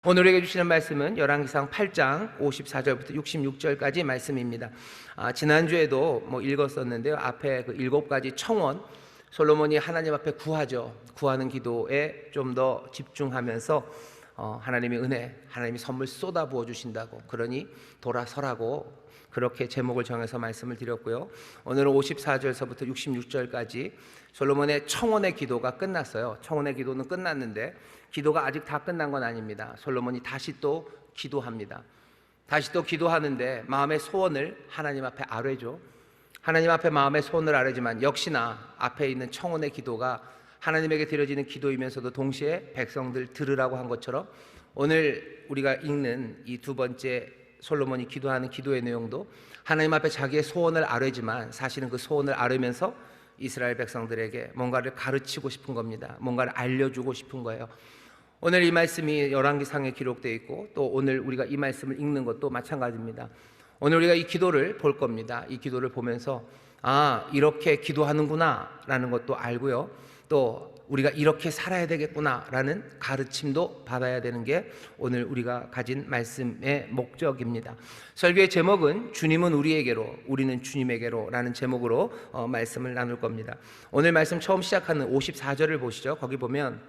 오늘 우리에게 주시는 말씀은 열왕기상 8장 54절부터 66절까지 말씀입니다. 지난주에도 읽었었는데요. 앞에 그 7가지 청원, 솔로몬이 하나님 앞에 구하는 기도에 좀 더 집중하면서 하나님의 은혜, 하나님이 선물 쏟아부어 주신다고, 그러니 돌아서라고 그렇게 제목을 정해서 말씀을 드렸고요. 오늘은 54절서부터 66절까지 솔로몬의 청원의 기도가 끝났어요. 청원의 기도는 끝났는데 기도가 아직 다 끝난 건 아닙니다. 솔로몬이 다시 또 기도합니다. 다시 또 기도하는데 마음의 소원을 하나님 앞에 아뢰죠. 하나님 앞에 마음의 소원을 아뢰지만 역시나 앞에 있는 청원의 기도가 하나님에게 드려지는 기도이면서도 동시에 백성들 들으라고 한 것처럼 오늘 우리가 읽는 이 두 번째 솔로몬이 기도하는 기도의 내용도 하나님 앞에 자기의 소원을 아뢰지만 사실은 그 소원을 아뢰면서 이스라엘 백성들에게 뭔가를 가르치고 싶은 겁니다. 뭔가를 알려주고 싶은 거예요. 오늘 이 말씀이 열왕기상에 기록되어 있고 또 오늘 우리가 이 말씀을 읽는 것도 마찬가지입니다. 오늘 우리가 이 기도를 볼 겁니다. 이 기도를 보면서 이렇게 기도하는구나 라는 것도 알고요, 또 우리가 이렇게 살아야 되겠구나 라는 가르침도 받아야 되는 게 오늘 우리가 가진 말씀의 목적입니다. 설교의 제목은 주님은 우리에게로, 우리는 주님에게로 라는 제목으로 말씀을 나눌 겁니다. 오늘 말씀 처음 시작하는 54절을 보시죠. 거기 보면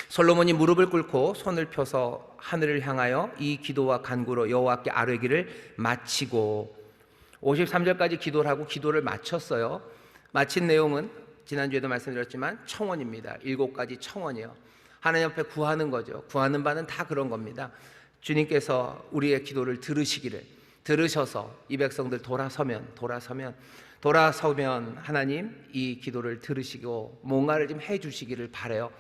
솔로몬이 무릎을 꿇고 손을 펴서 하늘을 향하여 이 기도와 간구로 여호와께 아뢰기를 마치고, 53절까지 기도를 하고 기도를 마쳤어요. 마친 내용은 지난주에도 말씀드렸지만 청원입니다. 7가지 청원이요. 하나님 앞에 구하는 거죠. 구하는 바는 다 그런 겁니다. 주님께서 우리의 기도를 들으셔서 이 백성들 돌아서면 하나님 이 기도를 들으시고 뭔가를 좀 해주시기를 바라요.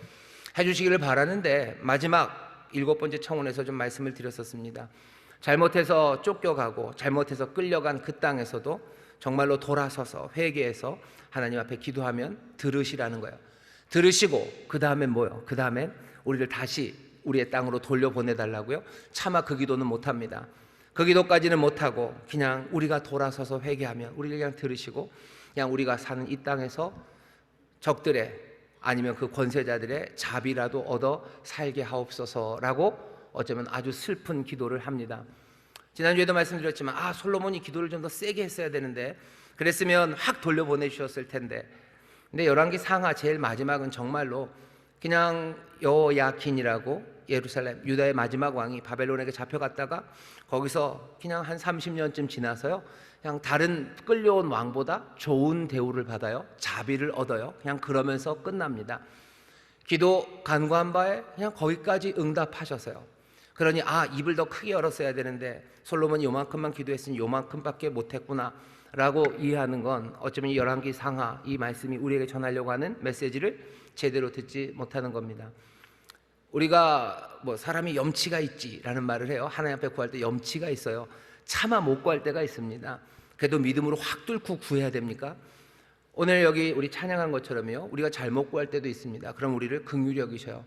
해주시기를 바라는데 마지막 7번째 청원에서 좀 말씀을 드렸었습니다. 잘못해서 쫓겨가고 잘못해서 끌려간 그 땅에서도 정말로 돌아서서 회개해서 하나님 앞에 기도하면 들으시라는 거예요. 들으시고 그 다음엔 뭐요? 그 다음엔 우리를 다시 우리의 땅으로 돌려보내달라고요. 차마 그 기도는 못합니다. 그 기도까지는 못하고 그냥 우리가 돌아서서 회개하면 우리를 그냥 들으시고 그냥 우리가 사는 이 땅에서 적들의 아니면 그 권세자들의 자비라도 얻어 살게 하옵소서라고 어쩌면 아주 슬픈 기도를 합니다. 지난주에도 말씀드렸지만 솔로몬이 기도를 좀 더 세게 했어야 되는데 그랬으면 확 돌려보내주셨을 텐데, 근데 열왕기 상하 제일 마지막은 정말로 그냥 여호야긴이라고 예루살렘 유다의 마지막 왕이 바벨론에게 잡혀갔다가 거기서 그냥 한 30년쯤 지나서요, 그냥 다른 끌려온 왕보다 좋은 대우를 받아요. 자비를 얻어요. 그냥 그러면서 끝납니다. 기도 간구한 바에 그냥 거기까지 응답하셨어요. 그러니 입을 더 크게 열었어야 되는데 솔로몬이 요만큼만 기도했으니 요만큼밖에 못했구나 라고 이해하는 건 어쩌면 이 열왕기 상하 이 말씀이 우리에게 전하려고 하는 메시지를 제대로 듣지 못하는 겁니다. 우리가 사람이 염치가 있지라는 말을 해요. 하나님 앞에 구할 때 염치가 있어요. 차마 못 구할 때가 있습니다. 그래도 믿음으로 확 뚫고 구해야 됩니까? 오늘 여기 우리 찬양한 것처럼요, 우리가 잘못 구할 때도 있습니다. 그럼 우리를 긍휼히 여기셔요.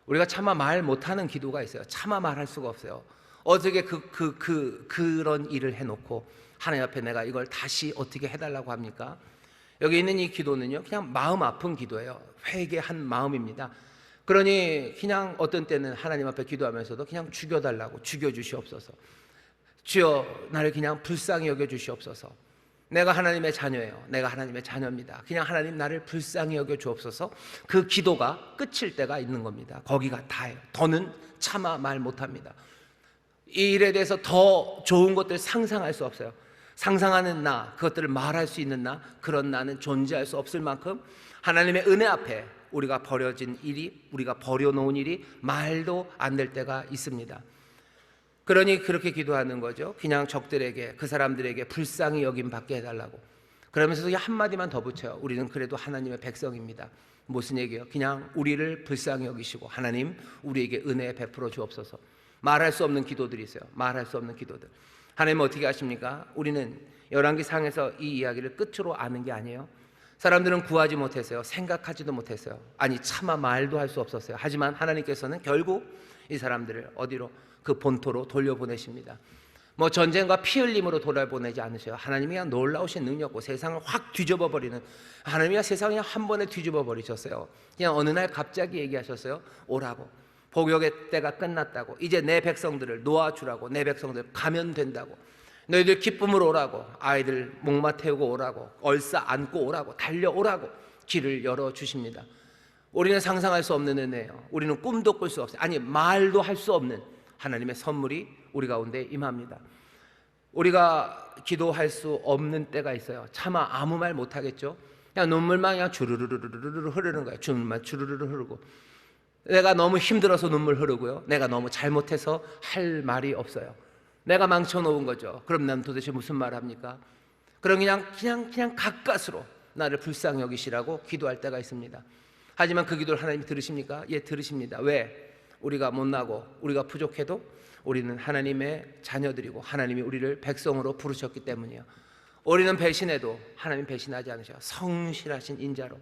우리가 차마 말 못하는 기도가 있어요. 차마 말할 수가 없어요. 어떻게 그런 일을 해놓고 하나님 앞에 내가 이걸 다시 어떻게 해달라고 합니까? 여기 있는 이 기도는요, 그냥 마음 아픈 기도예요. 회개한 마음입니다. 그러니 그냥 어떤 때는 하나님 앞에 기도하면서도 그냥 죽여달라고, 죽여주시옵소서. 주여 나를 그냥 불쌍히 여겨주시옵소서. 내가 하나님의 자녀예요. 내가 하나님의 자녀입니다. 그냥 하나님 나를 불쌍히 여겨 주옵소서. 그 기도가 끝일 때가 있는 겁니다. 거기가 다예요. 더는 차마 말 못합니다. 이 일에 대해서 더 좋은 것들 상상할 수 없어요. 상상하는 나, 그것들을 말할 수 있는 나, 그런 나는 존재할 수 없을 만큼 하나님의 은혜 앞에 우리가 버려진 일이, 우리가 버려놓은 일이 말도 안 될 때가 있습니다. 그러니 그렇게 기도하는 거죠. 그냥 적들에게, 그 사람들에게 불쌍히 여김 받게 해달라고. 그러면서 한마디만 더 붙여요. 우리는 그래도 하나님의 백성입니다. 무슨 얘기예요? 그냥 우리를 불쌍히 여기시고 하나님 우리에게 은혜 베풀어 주옵소서. 말할 수 없는 기도들이 있어요. 말할 수 없는 기도들. 하나님은 어떻게 하십니까? 우리는 열왕기 상에서 이 이야기를 끝으로 아는 게 아니에요. 사람들은 구하지 못했어요. 생각하지도 못했어요. 아니 차마 말도 할 수 없었어요. 하지만 하나님께서는 결국 이 사람들을 어디로? 그 본토로 돌려보내십니다. 전쟁과 피 흘림으로 돌아보내지 않으셔요. 하나님이 그냥 놀라우신 능력고 세상을 확 뒤집어 버리는, 하나님이 세상을 한 번에 뒤집어 버리셨어요. 그냥 어느 날 갑자기 얘기하셨어요. 오라고. 복역의 때가 끝났다고, 이제 내 백성들을 놓아주라고, 내 백성들 가면 된다고, 너희들 기쁨으로 오라고, 아이들 목마 태우고 오라고, 얼싸 안고 오라고, 달려오라고 길을 열어주십니다. 우리는 상상할 수 없는 은혜예요. 우리는 꿈도 꿀 수 없어요. 아니, 말도 할 수 없는 하나님의 선물이 우리 가운데 임합니다. 우리가 기도할 수 없는 때가 있어요. 차마 아무 말 못하겠죠. 그냥 눈물만 그냥 주르르르르르 흐르는 거예요. 눈물만 주르르르 흐르고, 내가 너무 힘들어서 눈물 흐르고요, 내가 너무 잘못해서 할 말이 없어요. 내가 망쳐놓은 거죠. 그럼 난 도대체 무슨 말 합니까? 그럼 그냥 가까스로 나를 불쌍히 여기시라고 기도할 때가 있습니다. 하지만 그 기도를 하나님이 들으십니까? 예, 들으십니다. 왜? 우리가 못나고 우리가 부족해도 우리는 하나님의 자녀들이고 하나님이 우리를 백성으로 부르셨기 때문이에요. 우리는 배신해도 하나님 배신하지 않으셔요. 성실하신 인자로,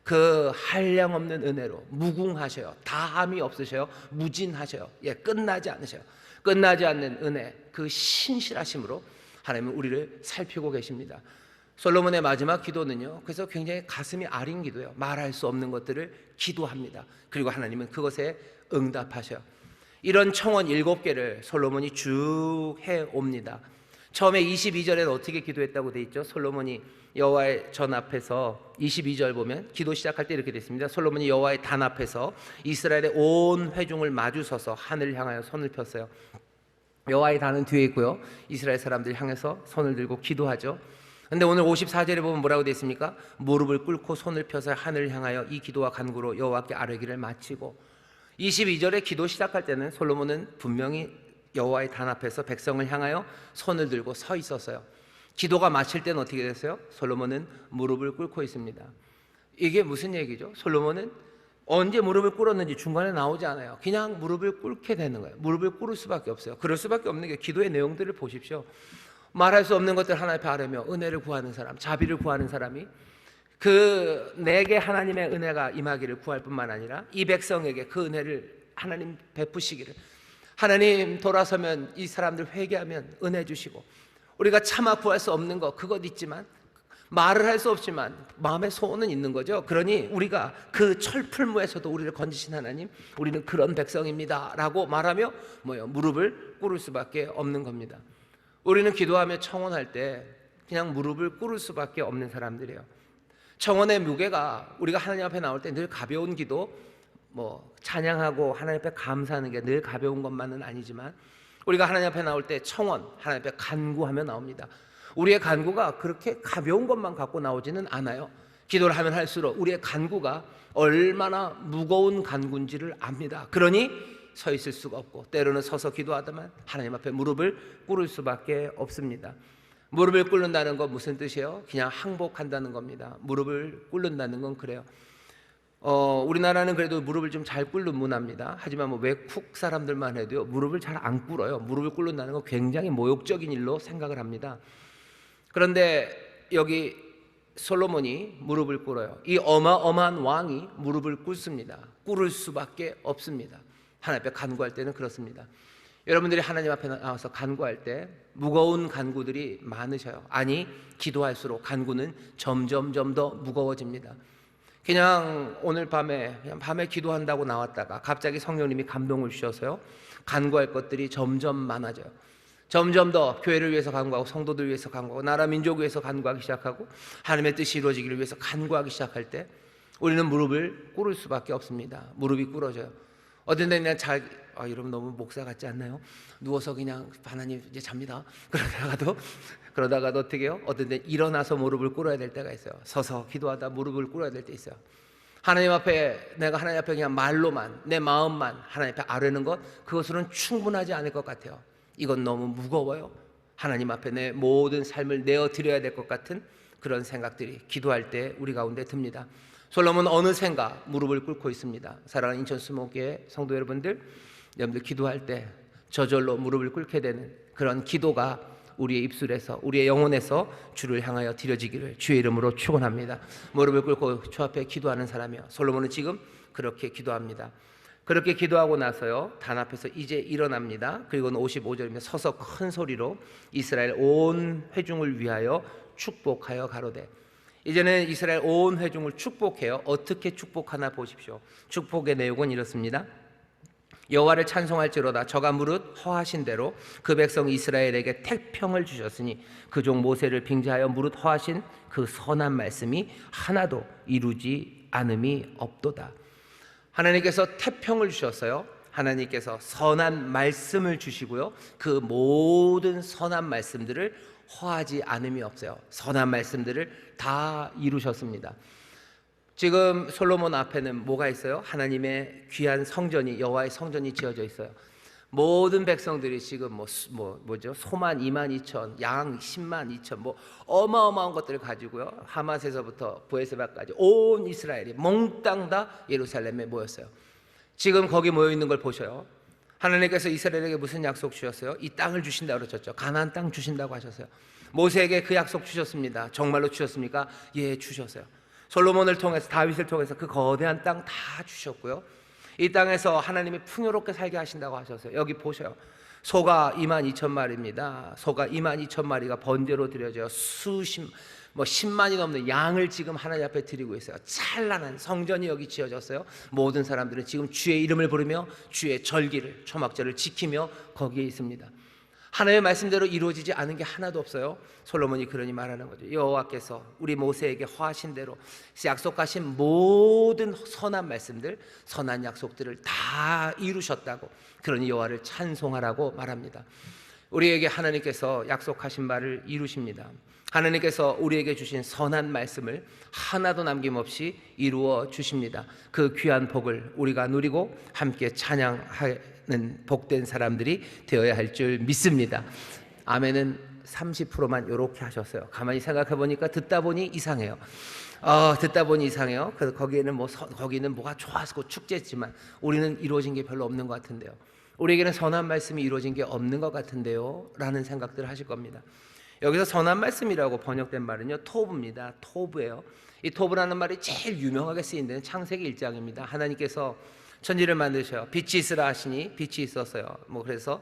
그 한량없는 은혜로 무궁하셔요. 다함이 없으셔요. 무진하셔요. 예, 끝나지 않으셔요. 끝나지 않는 은혜, 그 신실하심으로 하나님은 우리를 살피고 계십니다. 솔로몬의 마지막 기도는요, 그래서 굉장히 가슴이 아린 기도예요. 말할 수 없는 것들을 기도합니다. 그리고 하나님은 그것에 응답하셔요. 이런 청원 7개를 솔로몬이 쭉 해옵니다. 처음에 22절에는 어떻게 기도했다고 돼 있죠? 솔로몬이 여호와의 전 앞에서 22절 보면 기도 시작할 때 이렇게 돼 있습니다. 솔로몬이 여호와의 단 앞에서 이스라엘의 온 회중을 마주서서 하늘을 향하여 손을 폈어요. 여호와의 단은 뒤에 있고요, 이스라엘 사람들 향해서 손을 들고 기도하죠. 근데 오늘 54절에 보면 뭐라고 되어 있습니까? 무릎을 꿇고 손을 펴서 하늘을 향하여 이 기도와 간구로 여호와께 아뢰기를 마치고, 22절에 기도 시작할 때는 솔로몬은 분명히 여호와의 단 앞에서 백성을 향하여 손을 들고 서 있었어요. 기도가 마칠 때는 어떻게 됐어요? 솔로몬은 무릎을 꿇고 있습니다. 이게 무슨 얘기죠? 솔로몬은 언제 무릎을 꿇었는지 중간에 나오지 않아요. 그냥 무릎을 꿇게 되는 거예요. 무릎을 꿇을 수밖에 없어요. 그럴 수밖에 없는 게 기도의 내용들을 보십시오. 말할 수 없는 것들 하나님 앞에 아뢰며 은혜를 구하는 사람, 자비를 구하는 사람이 그 내게 하나님의 은혜가 임하기를 구할 뿐만 아니라 이 백성에게 그 은혜를 하나님 베푸시기를, 하나님 돌아서면 이 사람들 회개하면 은혜 주시고, 우리가 차마 구할 수 없는 것 그것 있지만, 말을 할 수 없지만 마음의 소원은 있는 거죠. 그러니 우리가 그 철풀무에서도 우리를 건지신 하나님, 우리는 그런 백성입니다 라고 말하며 무릎을 꿇을 수밖에 없는 겁니다. 우리는 기도하며 청원할 때 그냥 무릎을 꿇을 수밖에 없는 사람들이에요. 청원의 무게가 우리가 하나님 앞에 나올 때 늘 가벼운 기도, 찬양하고 하나님 앞에 감사하는 게 늘 가벼운 것만은 아니지만, 우리가 하나님 앞에 나올 때 청원, 하나님 앞에 간구하며 나옵니다. 우리의 간구가 그렇게 가벼운 것만 갖고 나오지는 않아요. 기도를 하면 할수록 우리의 간구가 얼마나 무거운 간구인지를 압니다. 그러니 서 있을 수가 없고, 때로는 서서 기도하다만 하나님 앞에 무릎을 꿇을 수밖에 없습니다. 무릎을 꿇는다는 건 무슨 뜻이에요? 그냥 항복한다는 겁니다. 무릎을 꿇는다는 건 그래요. 우리나라는 그래도 무릎을 좀 잘 꿇는 문화입니다. 하지만 외국 사람들만 해도요, 무릎을 잘 안 꿇어요. 무릎을 꿇는다는 건 굉장히 모욕적인 일로 생각을 합니다. 그런데 여기 솔로몬이 무릎을 꿇어요. 이 어마어마한 왕이 무릎을 꿇습니다. 꿇을 수밖에 없습니다. 하나님 앞에 간구할 때는 그렇습니다. 여러분들이 하나님 앞에 나와서 간구할 때 무거운 간구들이 많으셔요. 아니, 기도할수록 간구는 점점점 더 무거워집니다. 그냥 오늘 밤에 기도한다고 나왔다가 갑자기 성령님이 감동을 주셔서요, 간구할 것들이 점점 많아져요. 점점 더 교회를 위해서 간구하고, 성도들 위해서 간구하고, 나라 민족 위해서 간구하기 시작하고, 하나님의 뜻이 이루어지기를 위해서 간구하기 시작할 때 우리는 무릎을 꿇을 수밖에 없습니다. 무릎이 꿇어져요. 어떤 때는 그냥 여러분 너무 목사 같지 않나요? 누워서 그냥 하나님 이제 잡니다. 그러다가도 어떻게 해요? 어떤 때 일어나서 무릎을 꿇어야 될 때가 있어요. 서서 기도하다 무릎을 꿇어야 될 때 있어요. 내가 하나님 앞에 그냥 말로만, 내 마음만 하나님 앞에 아뢰는 것, 그것으로는 충분하지 않을 것 같아요. 이건 너무 무거워요. 하나님 앞에 내 모든 삶을 내어드려야 될 것 같은 그런 생각들이 기도할 때 우리 가운데 듭니다. 솔로몬은 어느샌가 무릎을 꿇고 있습니다. 사랑하는 인천 수목교회 성도 여러분들 기도할 때 저절로 무릎을 꿇게 되는 그런 기도가 우리의 입술에서, 우리의 영혼에서 주를 향하여 드려지기를 주의 이름으로 축원합니다. 무릎을 꿇고 주 앞에 기도하는 사람이요, 솔로몬은 지금 그렇게 기도합니다. 그렇게 기도하고 나서요, 단 앞에서 이제 일어납니다. 그리고는 55절입니다. 서서 큰 소리로 이스라엘 온 회중을 위하여 축복하여 가로되. 이제는 이스라엘 온 회중을 축복해요. 어떻게 축복하나 보십시오. 축복의 내용은 이렇습니다. 여호와를 찬송할지로다. 저가 무릇 허하신 대로 그 백성 이스라엘에게 태평을 주셨으니 그 종 모세를 빙자하여 무릇 허하신 그 선한 말씀이 하나도 이루지 않음이 없도다. 하나님께서 태평을 주셨어요. 하나님께서 선한 말씀을 주시고요, 그 모든 선한 말씀들을 허하지 않음이 없어요. 선한 말씀들을 다 이루셨습니다. 지금 솔로몬 앞에는 뭐가 있어요? 하나님의 귀한 성전이, 여호와의 성전이 지어져 있어요. 모든 백성들이 지금 뭐죠? 소만 2만 2천, 양 10만 2천, 뭐 어마어마한 것들을 가지고요, 하맛에서부터 브에세바까지 온 이스라엘이 몽땅 다 예루살렘에 모였어요. 지금 거기 모여 있는 걸 보셔요. 하나님께서 이스라엘에게 무슨 약속 주셨어요? 이 땅을 주신다고 그러셨죠. 가나안 땅 주신다고 하셨어요. 모세에게 그 약속 주셨습니다. 정말로 주셨습니까? 예, 주셨어요. 솔로몬을 통해서, 다윗을 통해서 그 거대한 땅 다 주셨고요, 이 땅에서 하나님이 풍요롭게 살게 하신다고 하셨어요. 여기 보셔요. 소가 2만 2천 마리입니다. 소가 2만 2천 마리가 번제로 드려져요. 10만이 넘는 양을 지금 하나님 앞에 드리고 있어요. 찬란한 성전이 여기 지어졌어요. 모든 사람들은 지금 주의 이름을 부르며 주의 절기를, 초막절을 지키며 거기에 있습니다. 하나님의 말씀대로 이루어지지 않은 게 하나도 없어요. 솔로몬이 그러니 말하는 거죠. 여호와께서 우리 모세에게 허하신 대로 약속하신 모든 선한 말씀들, 선한 약속들을 다 이루셨다고, 그러니 여호와를 찬송하라고 말합니다. 우리에게 하나님께서 약속하신 바를 이루십니다. 하나님께서 우리에게 주신 선한 말씀을 하나도 남김없이 이루어 주십니다. 그 귀한 복을 우리가 누리고 함께 찬양하는 복된 사람들이 되어야 할 줄 믿습니다. 아멘은 30%만 이렇게 하셨어요. 가만히 생각해 보니까 듣다 보니 이상해요. 듣다 보니 이상해요. 그래서 거기는 뭐가 좋아서 축제지만 우리는 이루어진 게 별로 없는 것 같은데요. 우리에게는 선한 말씀이 이루어진 게 없는 것 같은데요, 라는 생각들을 하실 겁니다. 여기서 선한 말씀이라고 번역된 말은요, 토브입니다. 토브예요. 이 토브라는 말이 제일 유명하게 쓰인 데는 창세기 1장입니다. 하나님께서 천지를 만드셔요. 빛이 있으라 하시니 빛이 있었어요. 그래서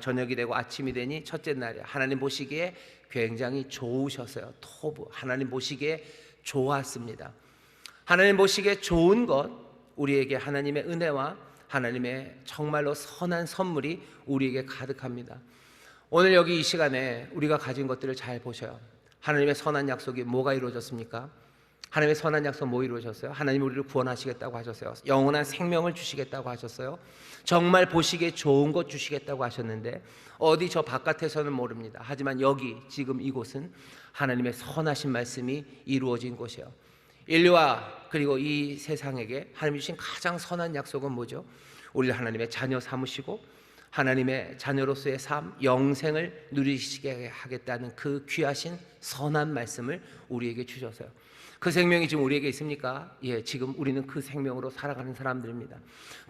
저녁이 되고 아침이 되니 첫째 날이야. 하나님 보시기에 굉장히 좋으셨어요. 토브, 하나님 보시기에 좋았습니다. 하나님 보시기에 좋은 것, 우리에게 하나님의 은혜와 하나님의 정말로 선한 선물이 우리에게 가득합니다. 오늘 여기 이 시간에 우리가 가진 것들을 잘 보셔요. 하나님의 선한 약속이 뭐가 이루어졌습니까? 하나님의 선한 약속 뭐 이루어졌어요? 하나님 우리를 구원하시겠다고 하셨어요. 영원한 생명을 주시겠다고 하셨어요. 정말 보시기에 좋은 것 주시겠다고 하셨는데 어디 저 바깥에서는 모릅니다. 하지만 여기 지금 이곳은 하나님의 선하신 말씀이 이루어진 곳이에요. 인류와 그리고 이 세상에게 하나님이 주신 가장 선한 약속은 뭐죠? 우리를 하나님의 자녀 삼으시고 하나님의 자녀로서의 삶, 영생을 누리시게 하겠다는 그 귀하신 선한 말씀을 우리에게 주셨어요. 그 생명이 지금 우리에게 있습니까? 예, 지금 우리는 그 생명으로 살아가는 사람들입니다.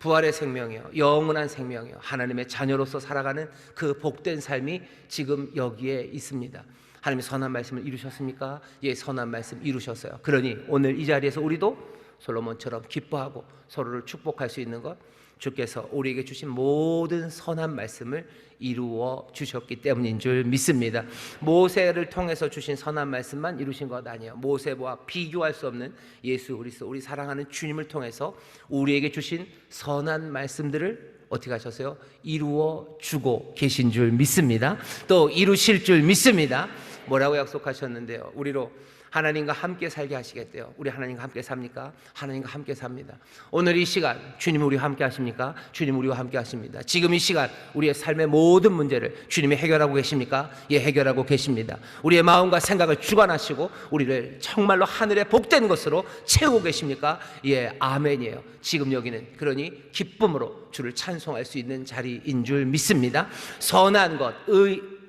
부활의 생명이요, 영원한 생명이요, 하나님의 자녀로서 살아가는 그 복된 삶이 지금 여기에 있습니다. 하나님의 선한 말씀을 이루셨습니까? 예, 선한 말씀 이루셨어요. 그러니 오늘 이 자리에서 우리도 솔로몬처럼 기뻐하고 서로를 축복할 수 있는 것, 주께서 우리에게 주신 모든 선한 말씀을 이루어 주셨기 때문인 줄 믿습니다. 모세를 통해서 주신 선한 말씀만 이루신 것 아니에요. 모세와 비교할 수 없는 예수 그리스도, 우리 사랑하는 주님을 통해서 우리에게 주신 선한 말씀들을 어떻게 하셨어요? 이루어 주고 계신 줄 믿습니다. 또 이루실 줄 믿습니다. 뭐라고 약속하셨는데요? 우리로 하나님과 함께 살게 하시겠대요. 우리 하나님과 함께 삽니까? 하나님과 함께 삽니다. 오늘 이 시간 주님 우리와 함께 하십니까? 주님 우리와 함께 하십니다. 지금 이 시간 우리의 삶의 모든 문제를 주님이 해결하고 계십니까? 예, 해결하고 계십니다. 우리의 마음과 생각을 주관하시고 우리를 정말로 하늘의 복된 것으로 채우고 계십니까? 예, 아멘이에요. 지금 여기는 그러니 기쁨으로 주를 찬송할 수 있는 자리인 줄 믿습니다. 선한 것,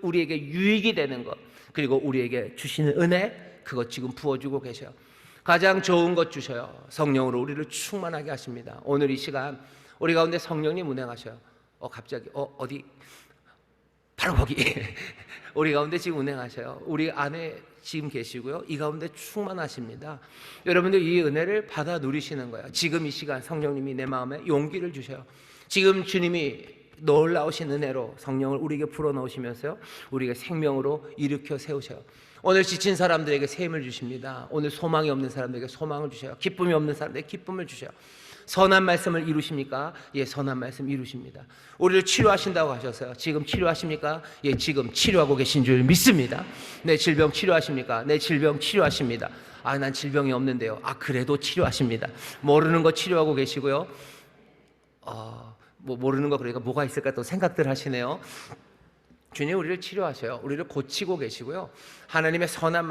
우리에게 유익이 되는 것, 그리고 우리에게 주시는 은혜, 그것 지금 부어주고 계셔요. 가장 좋은 것 주셔요. 성령으로 우리를 충만하게 하십니다. 오늘 이 시간 우리 가운데 성령님 운행하셔요. 갑자기 어디? 바로 거기. 우리 가운데 지금 운행하셔요. 우리 안에 지금 계시고요, 이 가운데 충만하십니다. 여러분들 이 은혜를 받아 누리시는 거예요. 지금 이 시간 성령님이 내 마음에 용기를 주셔요. 지금 주님이 놀라우신 은혜로 성령을 우리에게 불어넣으시면서요, 우리가 생명으로 일으켜 세우셔요. 오늘 지친 사람들에게 새 힘을 주십니다. 오늘 소망이 없는 사람들에게 소망을 주셔요. 기쁨이 없는 사람들에게 기쁨을 주셔요. 선한 말씀을 이루십니까? 예, 선한 말씀 이루십니다. 우리를 치료하신다고 하셨어요. 지금 치료하십니까? 예, 지금 치료하고 계신 줄 믿습니다. 내 질병 치료하십니까? 내 질병 치료하십니다. 아, 난 질병이 없는데요. 아, 그래도 치료하십니다. 모르는 거 치료하고 계시고요. 모르는 거 그러니까 뭐가 있을까 또 생각들 하시네요. 주님 우리를 치료하셔요. 우리를 고치고 계시고요. 하나님의 선한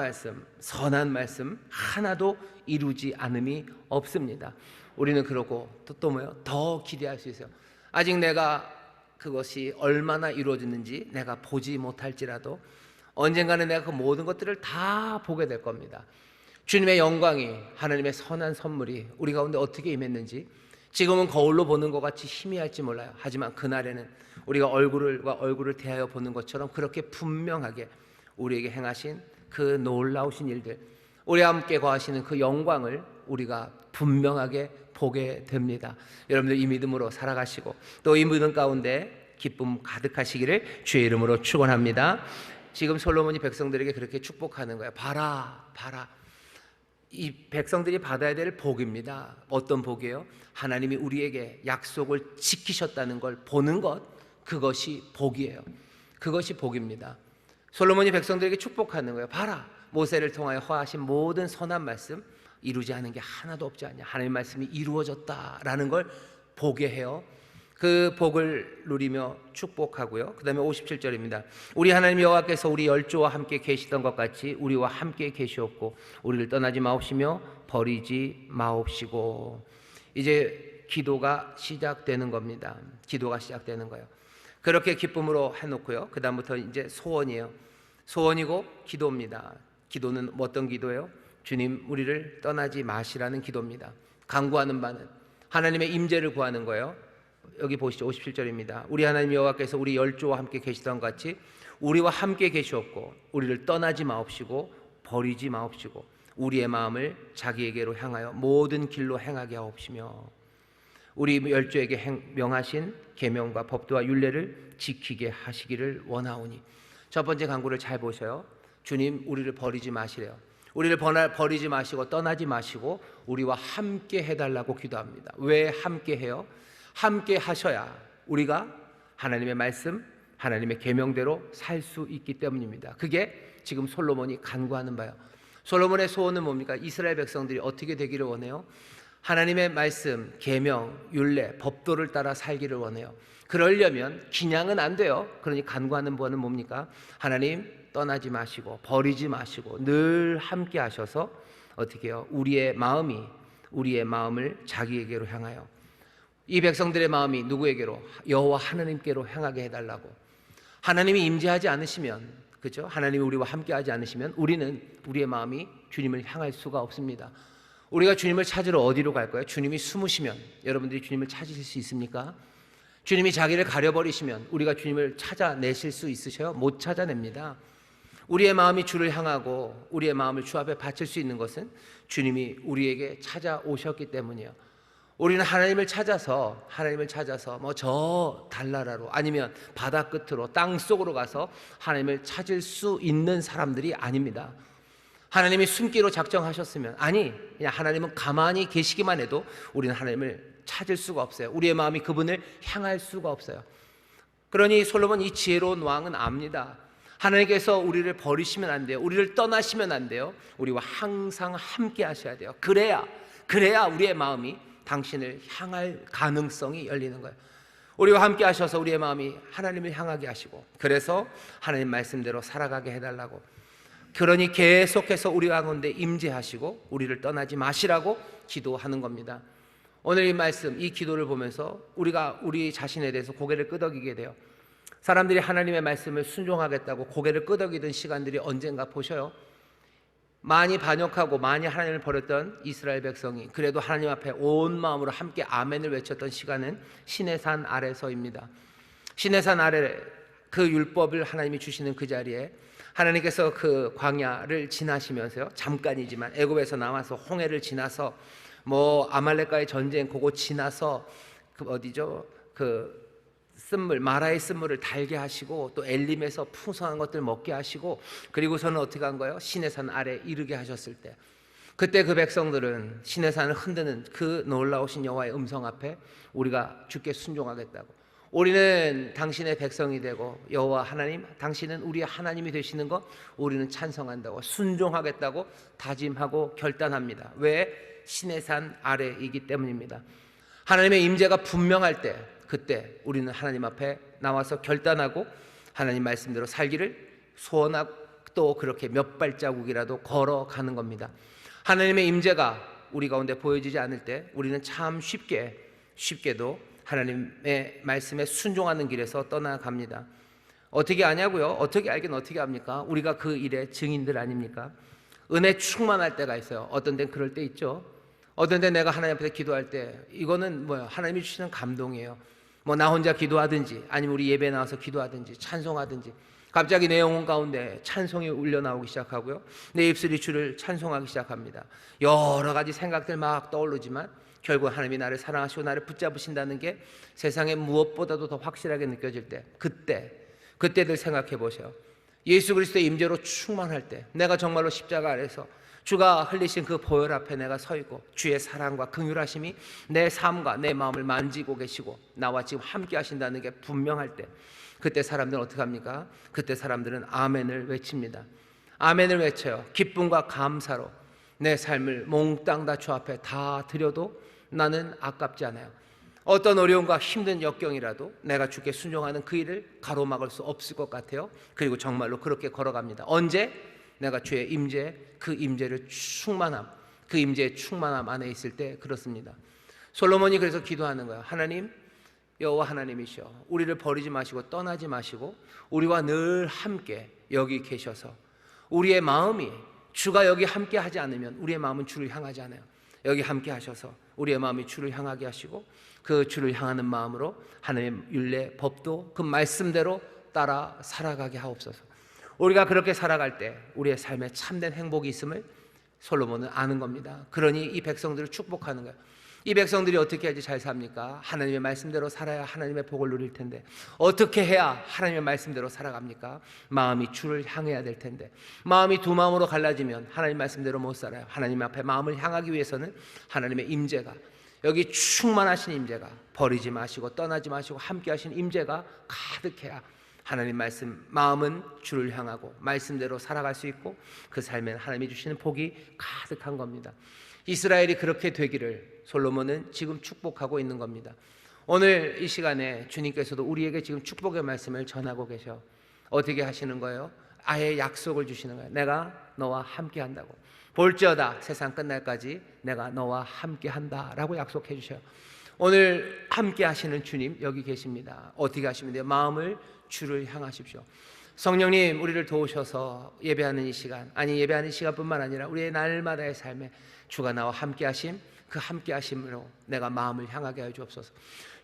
말씀 하나도 이루지 않음이 없습니다. 우리는 그러고 또 뭐요? 더 기대할 수 있어요. 아직 내가 그것이 얼마나 이루어졌는지 내가 보지 못할지라도 언젠가는 내가 그 모든 것들을 다 보게 될 겁니다. 주님의 영광이, 하나님의 선한 선물이 우리 가운데 어떻게 임했는지 지금은 거울로 보는 것 같이 희미할지 몰라요. 하지만 그날에는 우리가 얼굴과 얼굴을 대하여 보는 것처럼 그렇게 분명하게 우리에게 행하신 그 놀라우신 일들, 우리와 함께 거하시는 그 영광을 우리가 분명하게 보게 됩니다. 여러분들 이 믿음으로 살아가시고 또 이 믿음 가운데 기쁨 가득하시기를 주의 이름으로 축원합니다. 지금 솔로몬이 백성들에게 그렇게 축복하는 거예요. 봐라. 이 백성들이 받아야 될 복입니다. 어떤 복이에요? 하나님이 우리에게 약속을 지키셨다는 걸 보는 것, 그것이 복이에요. 그것이 복입니다. 솔로몬이 백성들에게 축복하는 거예요. 봐라, 모세를 통하여 허하신 모든 선한 말씀 이루지 않은 게 하나도 없지 않냐. 하나님의 말씀이 이루어졌다라는 걸 보게 해요. 그 복을 누리며 축복하고요. 그 다음에 57절입니다. 우리 하나님 여호와께서 우리 열조와 함께 계시던 것 같이 우리와 함께 계시옵고 우리를 떠나지 마옵시며 버리지 마옵시고. 이제 기도가 시작되는 겁니다. 기도가 시작되는 거예요. 그렇게 기쁨으로 해놓고요. 그 다음부터 이제 소원이에요. 소원이고 기도입니다. 기도는 어떤 기도예요? 주님 우리를 떠나지 마시라는 기도입니다. 간구하는 바는 하나님의 임재를 구하는 거예요. 여기 보시죠. 57절입니다. 우리 하나님 여호와께서 우리 열조와 함께 계시던 것 같이 우리와 함께 계시옵고 우리를 떠나지 마옵시고 버리지 마옵시고 우리의 마음을 자기에게로 향하여 모든 길로 행하게 하옵시며 우리 열조에게 명하신 계명과 법도와 율례를 지키게 하시기를 원하오니. 첫 번째 간구를 잘 보셔요. 주님 우리를 버리지 마시래요. 우리를 버리지 마시고 떠나지 마시고 우리와 함께 해달라고 기도합니다. 왜 함께 해요? 함께 하셔야 우리가 하나님의 말씀, 하나님의 계명대로 살 수 있기 때문입니다. 그게 지금 솔로몬이 간구하는 바예요. 솔로몬의 소원은 뭡니까? 이스라엘 백성들이 어떻게 되기를 원해요? 하나님의 말씀, 계명, 율례, 법도를 따라 살기를 원해요. 그러려면 그냥은 안 돼요. 그러니 간구하는 바는 뭡니까? 하나님 떠나지 마시고 버리지 마시고 늘 함께 하셔서 어떻게 해요? 우리의 마음을 자기에게로 향하여 이 백성들의 마음이 누구에게로? 여호와 하나님께로 향하게 해달라고. 하나님이 임재하지 않으시면, 그렇죠? 하나님이 우리와 함께하지 않으시면 우리의 마음이 주님을 향할 수가 없습니다. 우리가 주님을 찾으러 어디로 갈 거예요? 주님이 숨으시면 여러분들이 주님을 찾으실 수 있습니까? 주님이 자기를 가려버리시면 우리가 주님을 찾아내실 수 있으셔요? 못 찾아냅니다. 우리의 마음이 주를 향하고 우리의 마음을 주 앞에 바칠 수 있는 것은 주님이 우리에게 찾아오셨기 때문이에요. 우리는 하나님을 찾아서 뭐 저 달나라로 아니면 바다 끝으로 땅 속으로 가서 하나님을 찾을 수 있는 사람들이 아닙니다. 하나님이 숨기로 작정하셨으면 그냥 하나님은 가만히 계시기만 해도 우리는 하나님을 찾을 수가 없어요. 우리의 마음이 그분을 향할 수가 없어요. 그러니 솔로몬 이 지혜로운 왕은 압니다. 하나님께서 우리를 버리시면 안 돼요. 우리를 떠나시면 안 돼요. 우리와 항상 함께 하셔야 돼요. 그래야 우리의 마음이 당신을 향할 가능성이 열리는 거예요. 우리와 함께 하셔서 우리의 마음이 하나님을 향하게 하시고 그래서 하나님 말씀대로 살아가게 해달라고. 그러니 계속해서 우리 가운데 임재하시고 우리를 떠나지 마시라고 기도하는 겁니다. 오늘 이 말씀, 이 기도를 보면서 우리가 우리 자신에 대해서 고개를 끄덕이게 돼요. 사람들이 하나님의 말씀을 순종하겠다고 고개를 끄덕이던 시간들이 언젠가 보셔요. 많이 반역하고 많이 하나님을 버렸던 이스라엘 백성이 그래도 하나님 앞에 온 마음으로 함께 아멘을 외쳤던 시간은 시내산 아래서입니다. 시내산 아래 그 율법을 하나님이 주시는 그 자리에 하나님께서 그 광야를 지나시면서요, 잠깐이지만 애굽에서 나와서 홍해를 지나서 뭐 아말렉과의 전쟁 그거 지나서 그 쓴물, 마라의 쓴물을 달게 하시고 또 엘림에서 풍성한 것들 먹게 하시고 그리고서는 어떻게 한 거예요? 시내산 아래 이르게 하셨을 때 그때 그 백성들은 시내산을 흔드는 그 놀라우신 여호와의 음성 앞에 우리가 주께 순종하겠다고, 우리는 당신의 백성이 되고 여호와 하나님, 당신은 우리의 하나님이 되시는 것 우리는 찬성한다고, 순종하겠다고 다짐하고 결단합니다. 왜? 시내산 아래이기 때문입니다. 하나님의 임재가 분명할 때, 그때 우리는 하나님 앞에 나와서 결단하고 하나님 말씀대로 살기를 소원하고, 또 그렇게 몇 발자국이라도 걸어가는 겁니다. 하나님의 임재가 우리 가운데 보여지지 않을 때 우리는 참 쉽게도 하나님의 말씀에 순종하는 길에서 떠나갑니다. 어떻게 아냐고요? 어떻게 알긴 어떻게 합니까? 우리가 그 일의 증인들 아닙니까? 은혜 충만할 때가 있어요. 어떤 데는 그럴 때 있죠. 어떤 데 내가 하나님 앞에서 기도할 때 이거는 뭐야? 하나님이 주시는 감동이에요. 뭐 나 혼자 기도하든지 아니면 우리 예배 나와서 기도하든지 찬송하든지 갑자기 내 영혼 가운데 찬송이 울려 나오기 시작하고요, 내 입술이 주를 찬송하기 시작합니다. 여러 가지 생각들 막 떠오르지만 결국 하나님이 나를 사랑하시고 나를 붙잡으신다는 게 세상에 무엇보다도 더 확실하게 느껴질 때, 그때들 생각해 보세요. 예수 그리스도의 임재로 충만할 때, 내가 정말로 십자가 아래서 주가 흘리신 그 보혈 앞에 내가 서 있고 주의 사랑과 긍휼하심이 내 삶과 내 마음을 만지고 계시고 나와 지금 함께 하신다는 게 분명할 때, 그때 사람들은 어떻게 합니까? 그때 사람들은 아멘을 외칩니다. 아멘을 외쳐요. 기쁨과 감사로 내 삶을 몽땅 다 주 앞에 다 드려도 나는 아깝지 않아요. 어떤 어려움과 힘든 역경이라도 내가 주께 순종하는 그 일을 가로막을 수 없을 것 같아요. 그리고 정말로 그렇게 걸어갑니다. 언제? 내가 주의 임재, 그 임재를 충만함, 그 임재의 충만함 안에 있을 때 그렇습니다. 솔로몬이 그래서 기도하는 거예요. 하나님, 여호와 하나님이시여, 우리를 버리지 마시고 떠나지 마시고 우리와 늘 함께 여기 계셔서, 우리의 마음이 주가 여기 함께 하지 않으면 우리의 마음은 주를 향하지 않아요. 여기 함께 하셔서 우리의 마음이 주를 향하게 하시고 그 주를 향하는 마음으로 하나님의 율례 법도 그 말씀대로 따라 살아가게 하옵소서. 우리가 그렇게 살아갈 때 우리의 삶에 참된 행복이 있음을 솔로몬은 아는 겁니다. 그러니 이 백성들을 축복하는 거예요. 이 백성들이 어떻게 해야지 잘 삽니까? 하나님의 말씀대로 살아야 하나님의 복을 누릴 텐데 어떻게 해야 하나님의 말씀대로 살아갑니까? 마음이 주를 향해야 될 텐데 마음이 두 마음으로 갈라지면 하나님 말씀대로 못 살아요. 하나님 앞에 마음을 향하기 위해서는 하나님의 임재가, 여기 충만하신 임재가, 버리지 마시고 떠나지 마시고 함께 하신 임재가 가득해야 하나님 말씀, 마음은 주를 향하고 말씀대로 살아갈 수 있고 그 삶에는 하나님이 주시는 복이 가득한 겁니다. 이스라엘이 그렇게 되기를 솔로몬은 지금 축복하고 있는 겁니다. 오늘 이 시간에 주님께서도 우리에게 지금 축복의 말씀을 전하고 계셔. 어떻게 하시는 거예요? 아예 약속을 주시는 거예요. 내가 너와 함께 한다고. 볼지어다 세상 끝날까지 내가 너와 함께 한다라고 약속해 주셔요. 오늘 함께 하시는 주님 여기 계십니다. 어떻게 하시면 돼요? 마음을 주를 향하십시오. 성령님 우리를 도우셔서 예배하는 이 시간, 아니 예배하는 시간뿐만 아니라 우리의 날마다의 삶에 주가 나와 함께 하심, 그 함께 하심으로 내가 마음을 향하게 하여 주옵소서.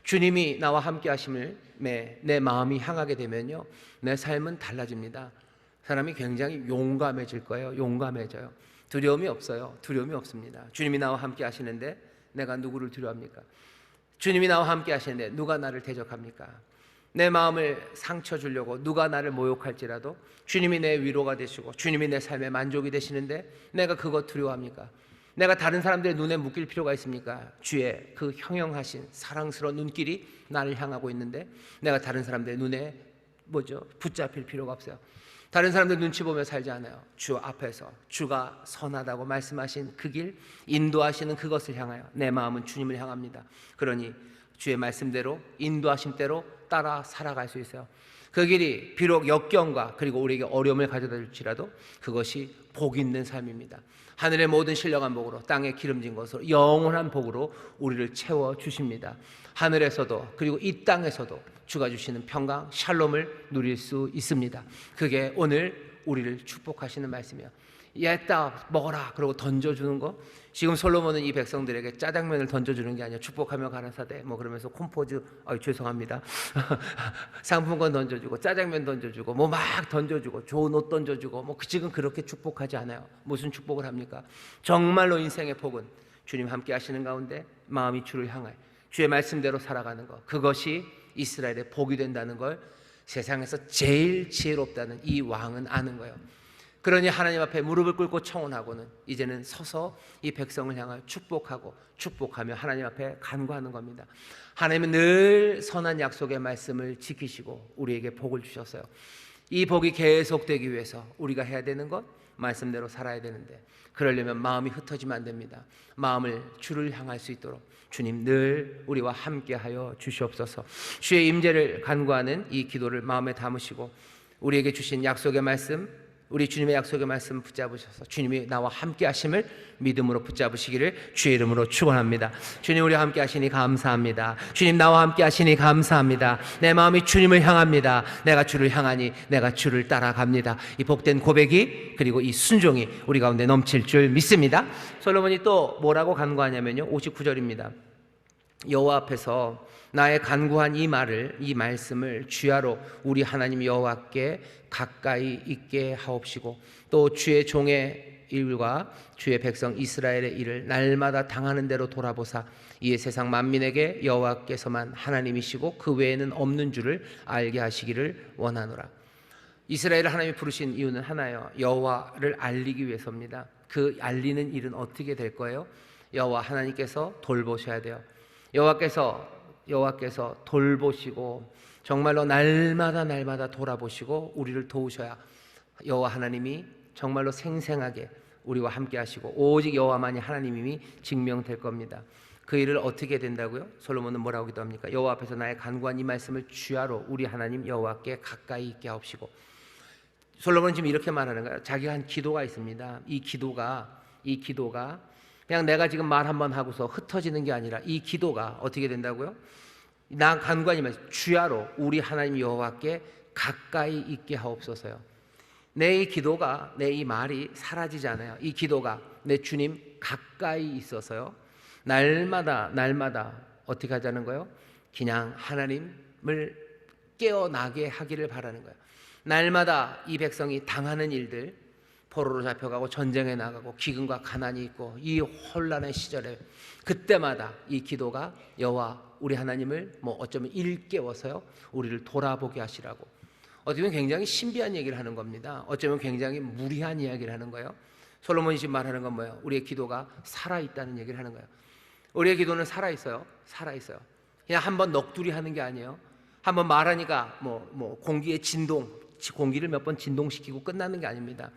주님이 나와 함께 하심을 내 마음이 향하게 되면요, 내 삶은 달라집니다. 사람이 굉장히 용감해질 거예요. 용감해져요. 두려움이 없어요. 두려움이 없습니다. 주님이 나와 함께 하시는데 내가 누구를 두려워합니까? 주님이 나와 함께 하시는데 누가 나를 대적합니까? 내 마음을 상처 주려고 누가 나를 모욕할지라도 주님이 내 위로가 되시고 주님이 내 삶의 만족이 되시는데 내가 그거 두려워합니까? 내가 다른 사람들의 눈에 묶일 필요가 있습니까? 주의 그 형용하신 사랑스러운 눈길이 나를 향하고 있는데 내가 다른 사람들의 눈에 붙잡힐 필요가 없어요. 다른 사람들 눈치 보며 살지 않아요. 주 앞에서 주가 선하다고 말씀하신 그 길, 인도하시는 그것을 향하여 내 마음은 주님을 향합니다. 그러니 주의 말씀대로 인도하심대로 따라 살아갈 수 있어요. 그 길이 비록 역경과 그리고 우리에게 어려움을 가져다 줄지라도 그것이 복 있는 삶입니다. 하늘의 모든 신령한 복으로 땅에 기름진 것으로 영원한 복으로 우리를 채워주십니다. 하늘에서도 그리고 이 땅에서도 주가 주시는 평강 샬롬을 누릴 수 있습니다. 그게 오늘 우리를 축복하시는 말씀이에요. 얘다 먹어라 그러고 던져주는 거, 지금 솔로몬은 이 백성들에게 짜장면을 던져주는 게 아니라 축복하며 가라사대 그러면서 콤포즈 죄송합니다 상품권 던져주고 짜장면 던져주고 막 던져주고 좋은 옷 던져주고 지금 그렇게 축복하지 않아요. 무슨 축복을 합니까? 정말로 인생의 복은 주님 함께 하시는 가운데 마음이 주를 향해 주의 말씀대로 살아가는 것, 그것이 이스라엘의 복이 된다는 걸 세상에서 제일 지혜롭다는 이 왕은 아는 거예요. 그러니 하나님 앞에 무릎을 꿇고 청혼하고는 이제는 서서 이 백성을 향하여 축복하며 하나님 앞에 간구하는 겁니다. 하나님은 늘 선한 약속의 말씀을 지키시고 우리에게 복을 주셨어요. 이 복이 계속되기 위해서 우리가 해야 되는 것, 말씀대로 살아야 되는데, 그러려면 마음이 흩어지면 안 됩니다. 마음을 주를 향할 수 있도록 주님 늘 우리와 함께하여 주시옵소서. 주의 임재를 간구하는 이 기도를 마음에 담으시고 우리에게 주신 약속의 말씀, 우리 주님의 약속의 말씀 붙잡으셔서 주님이 나와 함께 하심을 믿음으로 붙잡으시기를 주의 이름으로 축원합니다. 주님, 우리와 함께 하시니 감사합니다. 주님, 나와 함께 하시니 감사합니다. 내 마음이 주님을 향합니다. 내가 주를 향하니 내가 주를 따라갑니다. 이 복된 고백이, 그리고 이 순종이 우리 가운데 넘칠 줄 믿습니다. 솔로몬이 또 뭐라고 간구하냐면요, 59절입니다. 여호와 앞에서 나의 간구한 이 말씀을 주야로 우리 하나님 여호와께 가까이 있게 하옵시고, 또 주의 종의 일과 주의 백성 이스라엘의 일을 날마다 당하는 대로 돌아보사 이에 세상 만민에게 여호와께서만 하나님이시고 그 외에는 없는 줄을 알게 하시기를 원하노라. 이스라엘을 하나님이 부르신 이유는 하나예요. 여호와를 알리기 위해서입니다. 그 알리는 일은 어떻게 될 거예요? 여호와 하나님께서 돌보셔야 돼요. 여호와께서 돌보시고 정말로 날마다 돌아보시고 우리를 도우셔야 여호와 하나님이 정말로 생생하게 우리와 함께 하시고 오직 여호와만이 하나님임이 증명될 겁니다. 그 일을 어떻게 된다고요? 솔로몬은 뭐라고 기도합니까? 여호와 앞에서 나의 간구한 이 말씀을 주야로 우리 하나님 여호와께 가까이 있게 하옵시고. 솔로몬은 지금 이렇게 말하는 거예요. 자기가 한 기도가 있습니다. 이 기도가 그냥 내가 지금 말 한번 하고서 흩어지는 게 아니라 이 기도가 어떻게 된다고요? 나 간구한 이 말씀, 주야로 우리 하나님 여호와께 가까이 있게 하옵소서요. 내 이 기도가, 내 이 말이 사라지지 않아요. 이 기도가 내 주님 가까이 있어서요, 날마다 어떻게 하자는 거예요? 그냥 하나님을 깨어나게 하기를 바라는 거예요. 날마다 이 백성이 당하는 일들, 포로로 잡혀가고 전쟁에 나가고 기근과 가난이 있고 이 혼란의 시절에 그때마다 이 기도가 여호와 우리 하나님을 어쩌면 일깨워서요, 우리를 돌아보게 하시라고. 어쩌면 굉장히 신비한 얘기를 하는 겁니다. 어쩌면 굉장히 무리한 이야기를 하는 거예요. 솔로몬이 지금 말하는 건 뭐예요? 우리의 기도가 살아있다는 얘기를 하는 거예요. 우리의 기도는 살아있어요. 그냥 한번 넋두리 하는 게 아니에요. 한번 말하니까 공기의 공기를 몇 번 진동시키고 끝나는 게 아닙니다.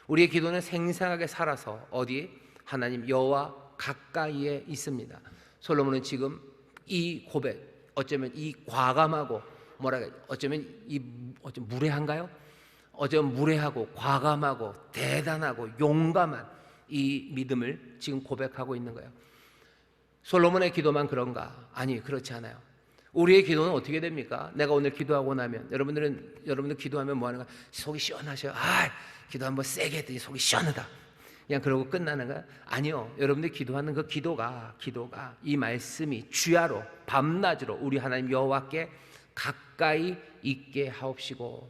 우리의 기도는 생생하게 살아서 어디? 하나님 여호와 가까이에 있습니다. 솔로몬은 지금 이 고백, 어쩌면 이 과감하고 어쩌면 무례한가요? 어쩌면 무례하고 과감하고 대단하고 용감한 이 믿음을 지금 고백하고 있는 거예요. 솔로몬의 기도만 그런가? 아니, 그렇지 않아요. 우리의 기도는 어떻게 됩니까? 내가 오늘 기도하고 나면 여러분들 기도하면 뭐 하는 거야? 속이 시원하셔요. 기도 한번 세게 했더니 속이 시원하다. 그냥 그러고 끝나는 거야? 아니요. 여러분들이 기도하는 그 기도가 이 말씀이 주야로 밤낮으로 우리 하나님 여호와께 가까이 있게 하옵시고.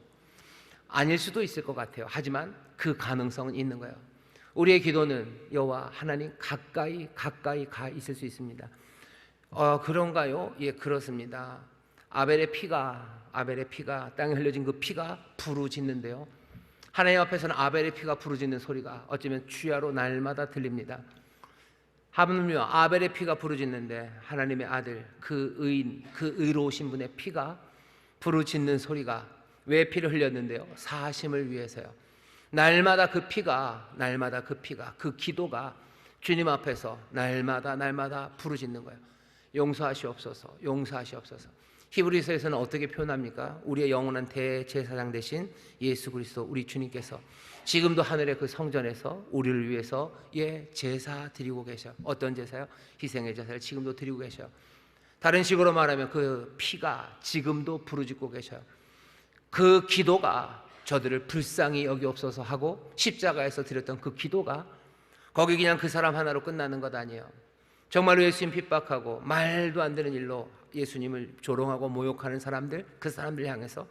아닐 수도 있을 것 같아요. 하지만 그 가능성은 있는 거예요. 우리의 기도는 여호와 하나님 가까이 가 있을 수 있습니다. 그런가요? 예, 그렇습니다. 아벨의 피가 땅에 흘려진 그 피가 부르짖는데요, 하나님 앞에서는 아벨의 피가 부르짖는 소리가 어쩌면 주야로 날마다 들립니다. 하물며 아벨의 피가 부르짖는데 하나님의 아들, 그 의인, 그 의로우신 분의 피가 부르짖는 소리가 왜 피를 흘렸는데요? 사심을 위해서요. 날마다 그 피가 그 기도가 주님 앞에서 날마다 부르짖는 거예요. 용서하시옵소서. 히브리서에서는 어떻게 표현합니까? 우리의 영원한 대제사장 되신 예수 그리스도 우리 주님께서 지금도 하늘의 그 성전에서 우리를 위해서 제사 드리고 계셔. 어떤 제사요? 희생의 제사를 지금도 드리고 계셔. 다른 식으로 말하면 그 피가 지금도 부르짖고 계셔요. 그 기도가 저들을 불쌍히 여기옵소서 하고 십자가에서 드렸던 그 기도가 거기 그냥 그 사람 하나로 끝나는 것 아니에요. 정말로 예수님 핍박하고 말도 안 되는 일로 예수님을 조롱하고 모욕하는 사람들, 그 사람들 향해서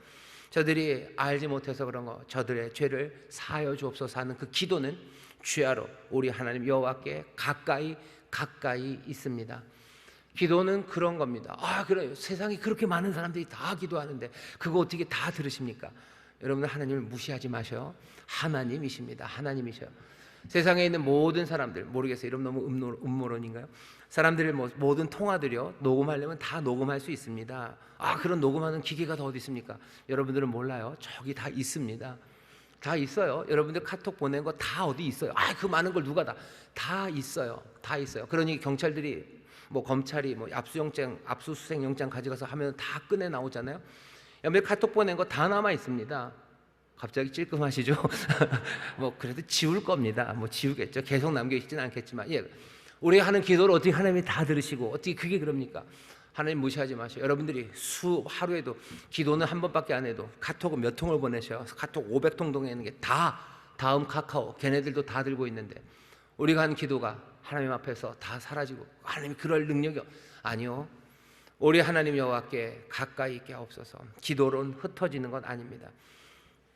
저들이 알지 못해서 그런 거, 저들의 죄를 사하여 주옵소서 하는 그 기도는 주야로 우리 하나님 여호와께 가까이 있습니다. 기도는 그런 겁니다. 그래요. 세상에 그렇게 많은 사람들이 다 기도하는데 그거 어떻게 다 들으십니까? 여러분들 하나님을 무시하지 마셔요. 하나님이십니다. 하나님이셔요. 세상에 있는 모든 사람들, 모르겠어요. 이러면 너무 음모론인가요? 사람들의 모든 통화들이요, 녹음하려면 다 녹음할 수 있습니다. 그런 녹음하는 기계가 더 어디 있습니까? 여러분들은 몰라요. 저기 다 있습니다. 다 있어요. 여러분들 카톡 보낸 거 다 어디 있어요. 그 많은 걸 누가 다 있어요. 다 있어요. 그러니 경찰들이 검찰이 압수수색 영장 가져가서 하면 다 꺼내 나오잖아요. 여러분들 카톡 보낸 거 다 남아 있습니다. 갑자기 찔끔하시죠? 그래도 지울 겁니다. 지우겠죠. 계속 남겨있지는 않겠지만, 우리가 하는 기도를 어떻게 하나님이 다 들으시고 어떻게 그게 그럽니까? 하나님 무시하지 마세요. 여러분들이 하루에도 기도는 한 번밖에 안 해도 카톡을 몇 통을 보내셔요. 카톡 500통 동에 있는 게 다 다음 카카오 걔네들도 다 들고 있는데 우리가 한 기도가 하나님 앞에서 다 사라지고 하나님이 그럴 능력이 아니요. 우리 하나님 여호와께 가까이 있게 하옵소서. 기도로는 흩어지는 건 아닙니다.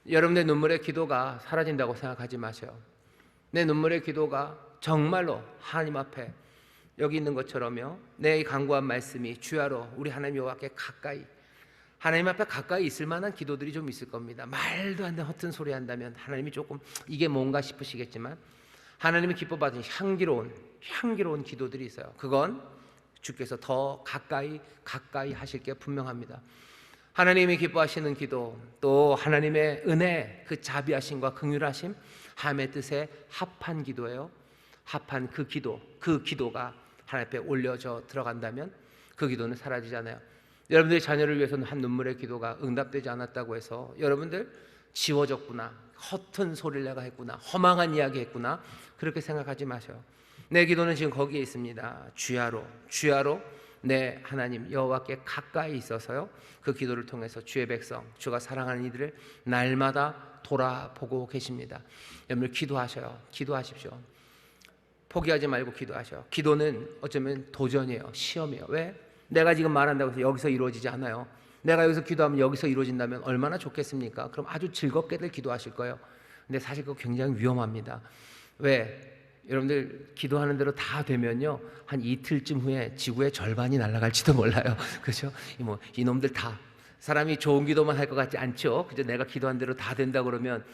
여러분의 눈물의 기도가 사라진다고 생각하지 마세요. 내 눈물의 기도가 정말로 하나님 앞에 여기 있는 것처럼요, 내 간구한 말씀이 주야로 우리 하나님 여호와께 가까이, 하나님 앞에 가까이 있을 만한 기도들이 좀 있을 겁니다. 말도 안 되는 허튼 소리 한다면 하나님이 조금 이게 뭔가 싶으시겠지만 하나님이 기뻐 받으신 향기로운 기도들이 있어요. 그건 주께서 더 가까이 하실 게 분명합니다. 하나님이 기뻐하시는 기도, 또 하나님의 은혜, 그 자비하심과 긍휼하심, 하나님의 뜻에 합한 기도예요. 합한 그 기도가 하나님 앞에 올려져 들어간다면 그 기도는 사라지잖아요. 여러분들의 자녀를 위해서는 한 눈물의 기도가 응답되지 않았다고 해서 여러분들 지워졌구나, 허튼 소리를 내가 했구나, 허망한 이야기 했구나, 그렇게 생각하지 마세요. 내 기도는 지금 거기에 있습니다. 주야로 내 하나님 여호와께 가까이 있어서요, 그 기도를 통해서 주의 백성, 주가 사랑하는 이들을 날마다 돌아보고 계십니다. 여러분 기도하십시오. 포기하지 말고 기도하셔. 기도는 어쩌면 도전이에요. 시험이에요. 왜? 내가 지금 말한다고 해서 여기서 이루어지지 않아요. 내가 여기서 기도하면 여기서 이루어진다면 얼마나 좋겠습니까? 그럼 아주 즐겁게들 기도하실 거예요. 근데 사실 그거 굉장히 위험합니다. 왜? 여러분들 기도하는 대로 다 되면요, 한 이틀쯤 후에 지구의 절반이 날아갈지도 몰라요. 그렇죠? 이놈들 다 사람이 좋은 기도만 할 것 같지 않죠? 그저 내가 기도한 대로 다 된다 그러면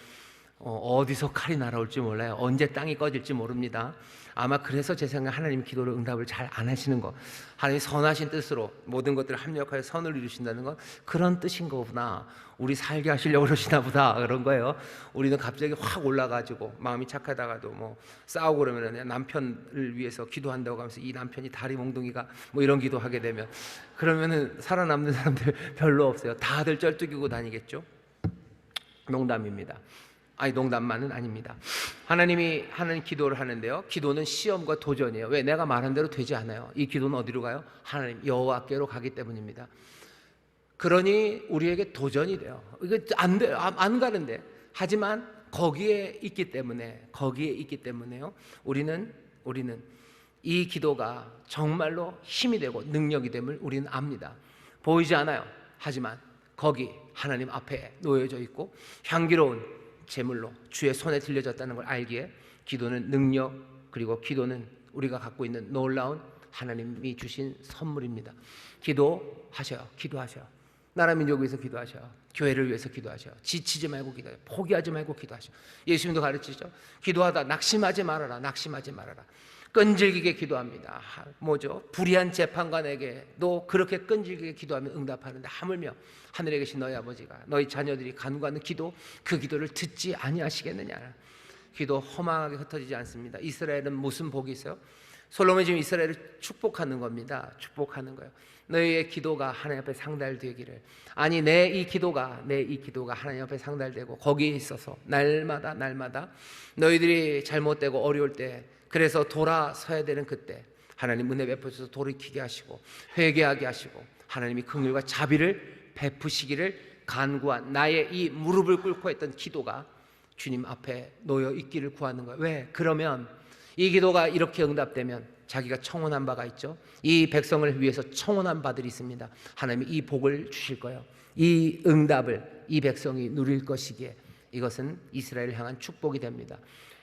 어디서 칼이 날아올지 몰라요. 언제 땅이 꺼질지 모릅니다. 아마 그래서 제 생각에 하나님 기도를 응답을 잘 안 하시는 거, 하나님이 선하신 뜻으로 모든 것들을 합력하여 선을 이루신다는 건 그런 뜻인 거구나, 우리 살게 하시려고 그러시나 보다, 그런 거예요. 우리는 갑자기 확 올라가지고 마음이 착하다가도 싸우고 그러면 남편을 위해서 기도한다고 하면서 이 남편이 다리 몽둥이가 이런 기도하게 되면 그러면은 살아남는 사람들 별로 없어요. 다들 쩔뚝이고 다니겠죠. 농담입니다. 농담만은 아닙니다. 하나님이 하는 기도를 하는데요, 기도는 시험과 도전이에요. 왜? 내가 말한 대로 되지 않아요. 이 기도는 어디로 가요? 하나님 여호와께로 가기 때문입니다. 그러니 우리에게 도전이 돼요. 이게 안 돼요. 안 가는데. 하지만 거기에 있기 때문에요, 우리는 이 기도가 정말로 힘이 되고 능력이 됨을 우리는 압니다. 보이지 않아요. 하지만 거기 하나님 앞에 놓여져 있고 향기로운 제물로 주의 손에 들려졌다는 걸 알기에 기도는 능력, 그리고 기도는 우리가 갖고 있는 놀라운 하나님이 주신 선물입니다. 기도하셔요. 나라 민족을 위해서 기도하셔요. 교회를 위해서 기도하셔요. 지치지 말고 기도하셔요. 포기하지 말고 기도하셔요. 예수님도 가르치죠. 기도하다 낙심하지 말아라. 끈질기게 기도합니다. 불의한 재판관에게도 그렇게 끈질기게 기도하면 응답하는데 하물며 하늘에 계신 너희 아버지가 너희 자녀들이 간구하는 기도, 그 기도를 듣지 아니하시겠느냐. 기도 허망하게 흩어지지 않습니다. 이스라엘은 무슨 복이 있어요? 솔로몬이 지금 이스라엘을 축복하는 겁니다. 축복하는 거예요. 너희의 기도가 하나님 앞에 상달되기를. 아니, 내 이 기도가 하나님 앞에 상달되고 거기에 있어서 날마다 너희들이 잘못되고 어려울 때, 그래서 돌아서야 되는 그때 하나님 은혜 베푸셔서 돌이키게 하시고 회개하게 하시고 하나님이 긍휼과 자비를 베푸시기를 간구한 나의 이 무릎을 꿇고 했던 기도가 주님 앞에 놓여 있기를 구하는 거예요. 왜? 그러면 이 기도가 이렇게 응답되면 자기가 청혼한 바가 있죠. 이 백성을 위해서 청혼한 바들이 있습니다. 하나님이 이 복을 주실 거예요. 이 응답을 이 백성이 누릴 것이기에 이것은 이스라엘을 향한 축복이 됩니다.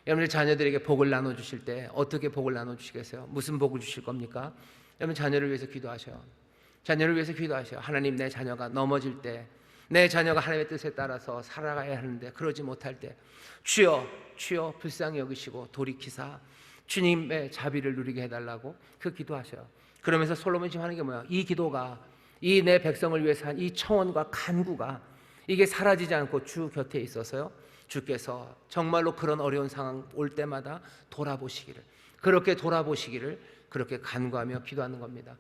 여러분들 자녀들에게 복을 나눠주실 때 어떻게 복을 나눠주시겠어요? 무슨 복을 주실 겁니까? 여러분 자녀를 위해서 기도하셔요. 하나님, 내 자녀가 넘어질 때 내 자녀가 하나님의 뜻에 따라서 살아가야 하는데 그러지 못할 때 주여 주여 불쌍히 여기시고 돌이키사 주님의 자비를 누리게 해달라고 그 기도하셔요. 그러면서 솔로몬이 지금 하는 게 뭐야? 이 기도가 이 내 백성을 위해서 한 이 청원과 간구가 이게 사라지지 않고 주 곁에 있어서요, 주께서 정말로 그런 어려운 상황 올 때마다 돌아보시기를, 그렇게 돌아보시기를 그렇게 간구하며 기도하는 겁니다.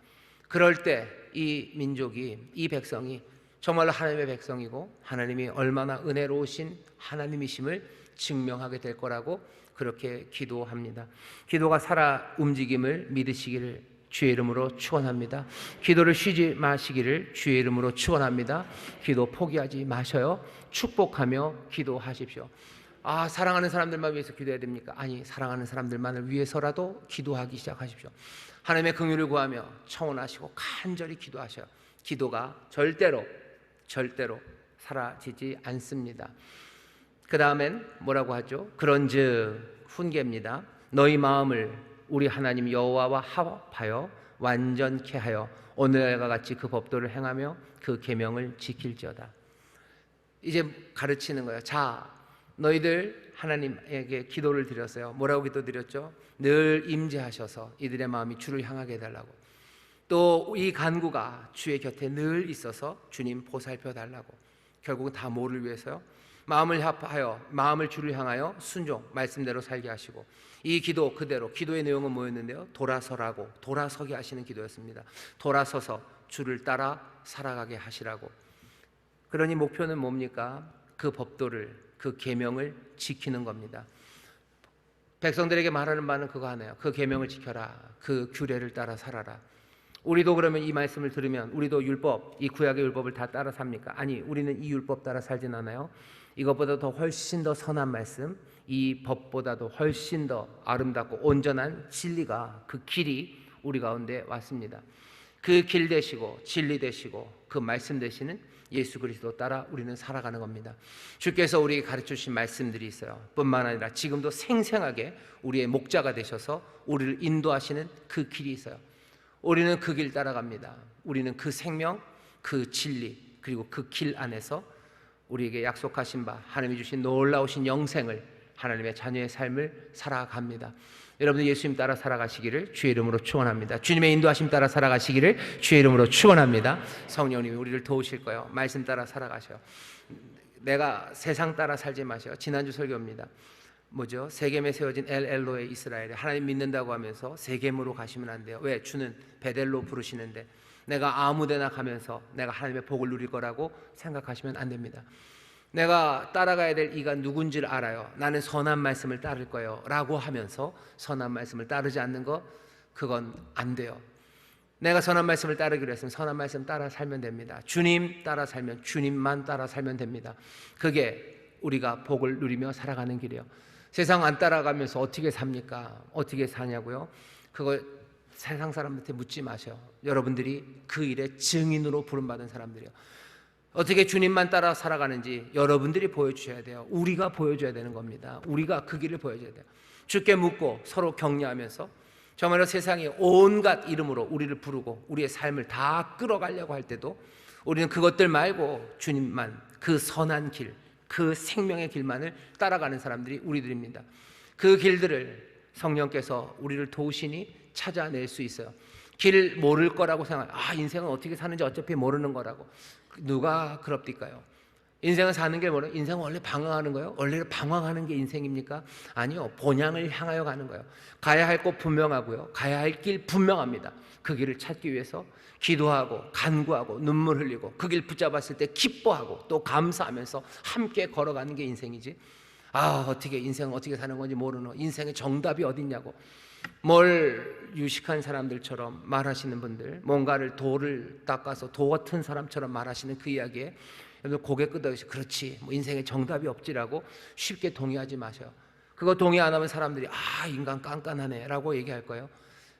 그럴 때 이 민족이, 이 백성이 정말로 하나님의 백성이고 하나님이 얼마나 은혜로우신 하나님이심을 증명하게 될 거라고 그렇게 기도합니다. 기도가 살아 움직임을 믿으시기를 주의 이름으로 축원합니다. 기도를 쉬지 마시기를 주의 이름으로 축원합니다. 기도 포기하지 마셔요. 축복하며 기도하십시오. 아, 사랑하는 사람들만 위해서 기도해야 됩니까? 아니, 사랑하는 사람들만을 위해서라도 기도하기 시작하십시오. 하나님의 긍휼을 구하며 청원하시고 간절히 기도하셔요. 기도가 절대로 사라지지 않습니다. 그 다음엔 뭐라고 하죠? 그런즉 훈계입니다. 너희 마음을 우리 하나님 여호와와 합하여 완전케 하여 오늘과 같이 그 법도를 행하며 그 계명을 지킬지어다. 이제 가르치는 거예요. 자, 너희들 하나님에게 기도를 드렸어요. 뭐라고 기도드렸죠? 늘 임재하셔서 이들의 마음이 주를 향하게 해달라고. 또 이 간구가 주의 곁에 늘 있어서 주님 보살펴 달라고. 결국은 다 뭐를 위해서요? 마음을 합하여, 마음을 주를 향하여 순종, 말씀대로 살게 하시고. 이 기도 그대로, 기도의 내용은 뭐였는데요? 돌아서라고, 돌아서게 하시는 기도였습니다. 돌아서서 주를 따라 살아가게 하시라고. 그러니 목표는 뭡니까? 그 법도를, 그 계명을 지키는 겁니다. 백성들에게 말하는 바는 그거 하나요. 그 계명을 지켜라. 그 규례를 따라 살아라. 우리도 그러면 이 말씀을 들으면 우리도 율법, 이 구약의 율법을 다 따라 삽니까? 아니, 우리는 이 율법 따라 살진 않아요. 이것보다 더 훨씬 더 선한 말씀, 이 법보다도 훨씬 더 아름답고 온전한 진리가, 그 길이 우리 가운데 왔습니다. 그 길 되시고 진리 되시고 그 말씀 되시는 예수 그리스도 따라 우리는 살아가는 겁니다. 주께서 우리에게 가르쳐 주신 말씀들이 있어요. 뿐만 아니라 지금도 생생하게 우리의 목자가 되셔서 우리를 인도하시는 그 길이 있어요. 우리는 그 길 따라갑니다. 우리는 그 생명, 그 진리, 그리고 그 길 안에서 우리에게 약속하신 바 하나님이 주신 놀라우신 영생을, 하나님의 자녀의 삶을 살아갑니다. 여러분들 예수님 따라 살아가시기를 주의 이름으로 축원합니다. 주님의 인도하심 따라 살아가시기를 주의 이름으로 축원합니다. 성령님이 우리를 도우실 거예요. 말씀 따라 살아가셔요. 내가 세상 따라 살지 마셔요. 지난주 설교입니다. 뭐죠? 세겜에 세워진 엘로의 이스라엘에 하나님 믿는다고 하면서 세겜으로 가시면 안 돼요. 왜? 주는 베델로 부르시는데 내가 아무데나 가면서 내가 하나님의 복을 누릴 거라고 생각하시면 안 됩니다. 내가 따라가야 될 이가 누군지를 알아요. 나는 선한 말씀을 따를 거예요 라고 하면서 선한 말씀을 따르지 않는 거, 그건 안 돼요. 내가 선한 말씀을 따르기로 했으면 선한 말씀 따라 살면 됩니다. 주님 따라 살면 주님만 따라 살면 됩니다. 그게 우리가 복을 누리며 살아가는 길이에요. 세상 안 따라가면서 어떻게 삽니까? 어떻게 사냐고요? 그거 세상 사람한테 묻지 마셔요. 여러분들이 그 일의 증인으로 부름받은 사람들이에요. 어떻게 주님만 따라 살아가는지 여러분들이 보여주셔야 돼요. 우리가 보여줘야 되는 겁니다. 우리가 그 길을 보여줘야 돼요. 주께 묻고 서로 격려하면서 정말로 세상이 온갖 이름으로 우리를 부르고 우리의 삶을 다 끌어가려고 할 때도 우리는 그것들 말고 주님만, 그 선한 길, 그 생명의 길만을 따라가는 사람들이 우리들입니다. 그 길들을 성령께서 우리를 도우시니 찾아낼 수 있어요. 길 모를 거라고 인생은 어떻게 사는지 어차피 모르는 거라고. 누가 그럽니까요? 인생은 사는 게 뭐래? 인생은 원래 방황하는 거예요? 원래 방황하는 게 인생입니까? 아니요, 본향을 향하여 가는 거예요. 가야 할 곳 분명하고요, 가야 할 길 분명합니다. 그 길을 찾기 위해서 기도하고 간구하고 눈물 흘리고 그 길 붙잡았을 때 기뻐하고 또 감사하면서 함께 걸어가는 게 인생이지. 어떻게 인생은 어떻게 사는 건지 모르는, 인생의 정답이 어딨냐고 뭘 유식한 사람들처럼 말하시는 분들, 뭔가를 돌을 닦아서 도 같은 사람처럼 말하시는 그 이야기에 여러분 고개 끄덕이시, 그렇지 뭐 인생에 정답이 없지라고 쉽게 동의하지 마셔요. 그거 동의 안 하면 사람들이 인간 깐깐하네 라고 얘기할 거예요.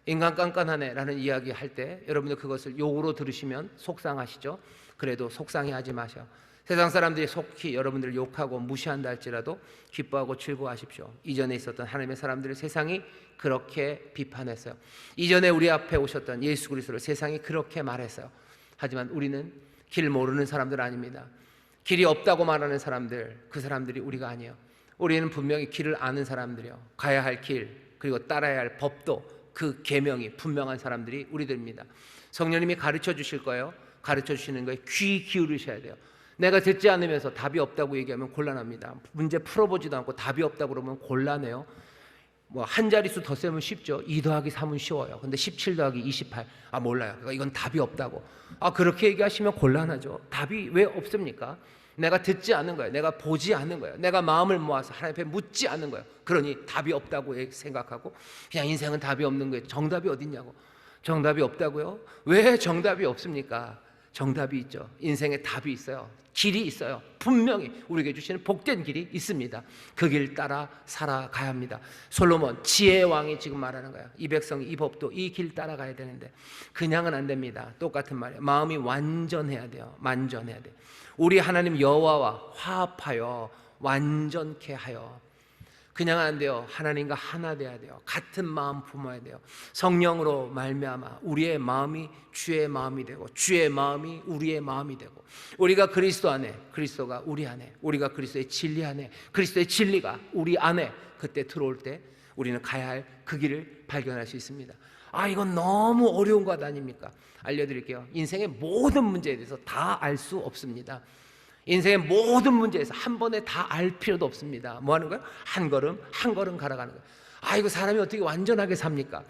인간 깐깐하네 라는 이야기 할 때 여러분들 그것을 욕으로 들으시면 속상하시죠. 그래도 속상해하지 마셔요. 세상 사람들이 속히 여러분들을 욕하고 무시한다 할지라도 기뻐하고 즐거워하십시오. 이전에 있었던 하나님의 사람들을 세상이 그렇게 비판했어요. 이전에 우리 앞에 오셨던 예수 그리스도를 세상이 그렇게 말했어요. 하지만 우리는 길 모르는 사람들 아닙니다. 길이 없다고 말하는 사람들, 그 사람들이 우리가 아니에요. 우리는 분명히 길을 아는 사람들이요. 가야 할 길, 그리고 따라야 할 법도, 그 계명이 분명한 사람들이 우리들입니다. 성령님이 가르쳐 주실 거예요. 가르쳐 주시는 거에 귀 기울이셔야 돼요. 내가 듣지 않으면서 답이 없다고 얘기하면 곤란합니다. 문제 풀어보지도 않고 답이 없다고 그러면 곤란해요. 뭐 한 자릿수 더 세면 쉽죠. 2 더하기 3은 쉬워요. 근데 17 더하기 28, 몰라요. 그러니까 이건 답이 없다고. 그렇게 얘기하시면 곤란하죠. 답이 왜 없습니까? 내가 듣지 않는 거예요. 내가 보지 않는 거예요. 내가 마음을 모아서 하나님 앞에 묻지 않는 거예요. 그러니 답이 없다고 생각하고 그냥 인생은 답이 없는 거예요. 정답이 어딨냐고. 정답이 없다고요? 왜 정답이 없습니까? 정답이 있죠. 인생에 답이 있어요. 길이 있어요. 분명히 우리에게 주시는 복된 길이 있습니다. 그 길 따라 살아가야 합니다. 솔로몬 지혜의 왕이 지금 말하는 거예요. 이 백성이 이 법도 이 길 따라가야 되는데 그냥은 안 됩니다. 똑같은 말이에요. 마음이 완전해야 돼요. 완전해야 돼요. 우리 하나님 여호와와 화합하여 완전케 하여. 그냥 안 돼요. 하나님과 하나 돼야 돼요. 같은 마음 품어야 돼요. 성령으로 말미암아 우리의 마음이 주의 마음이 되고 주의 마음이 우리의 마음이 되고 우리가 그리스도 안에, 그리스도가 우리 안에, 우리가 그리스도의 진리 안에, 그리스도의 진리가 우리 안에, 그때 들어올 때 우리는 가야 할 그 길을 발견할 수 있습니다. 이건 너무 어려운 것 아닙니까? 알려드릴게요. 인생의 모든 문제에 대해서 다 알 수 없습니다. 인생의 모든 문제에서 한 번에 다 알 필요도 없습니다. 뭐 하는 거예요? 한 걸음 한 걸음 걸어가는 거예요. 이거 사람이 어떻게 완전하게 삽니까?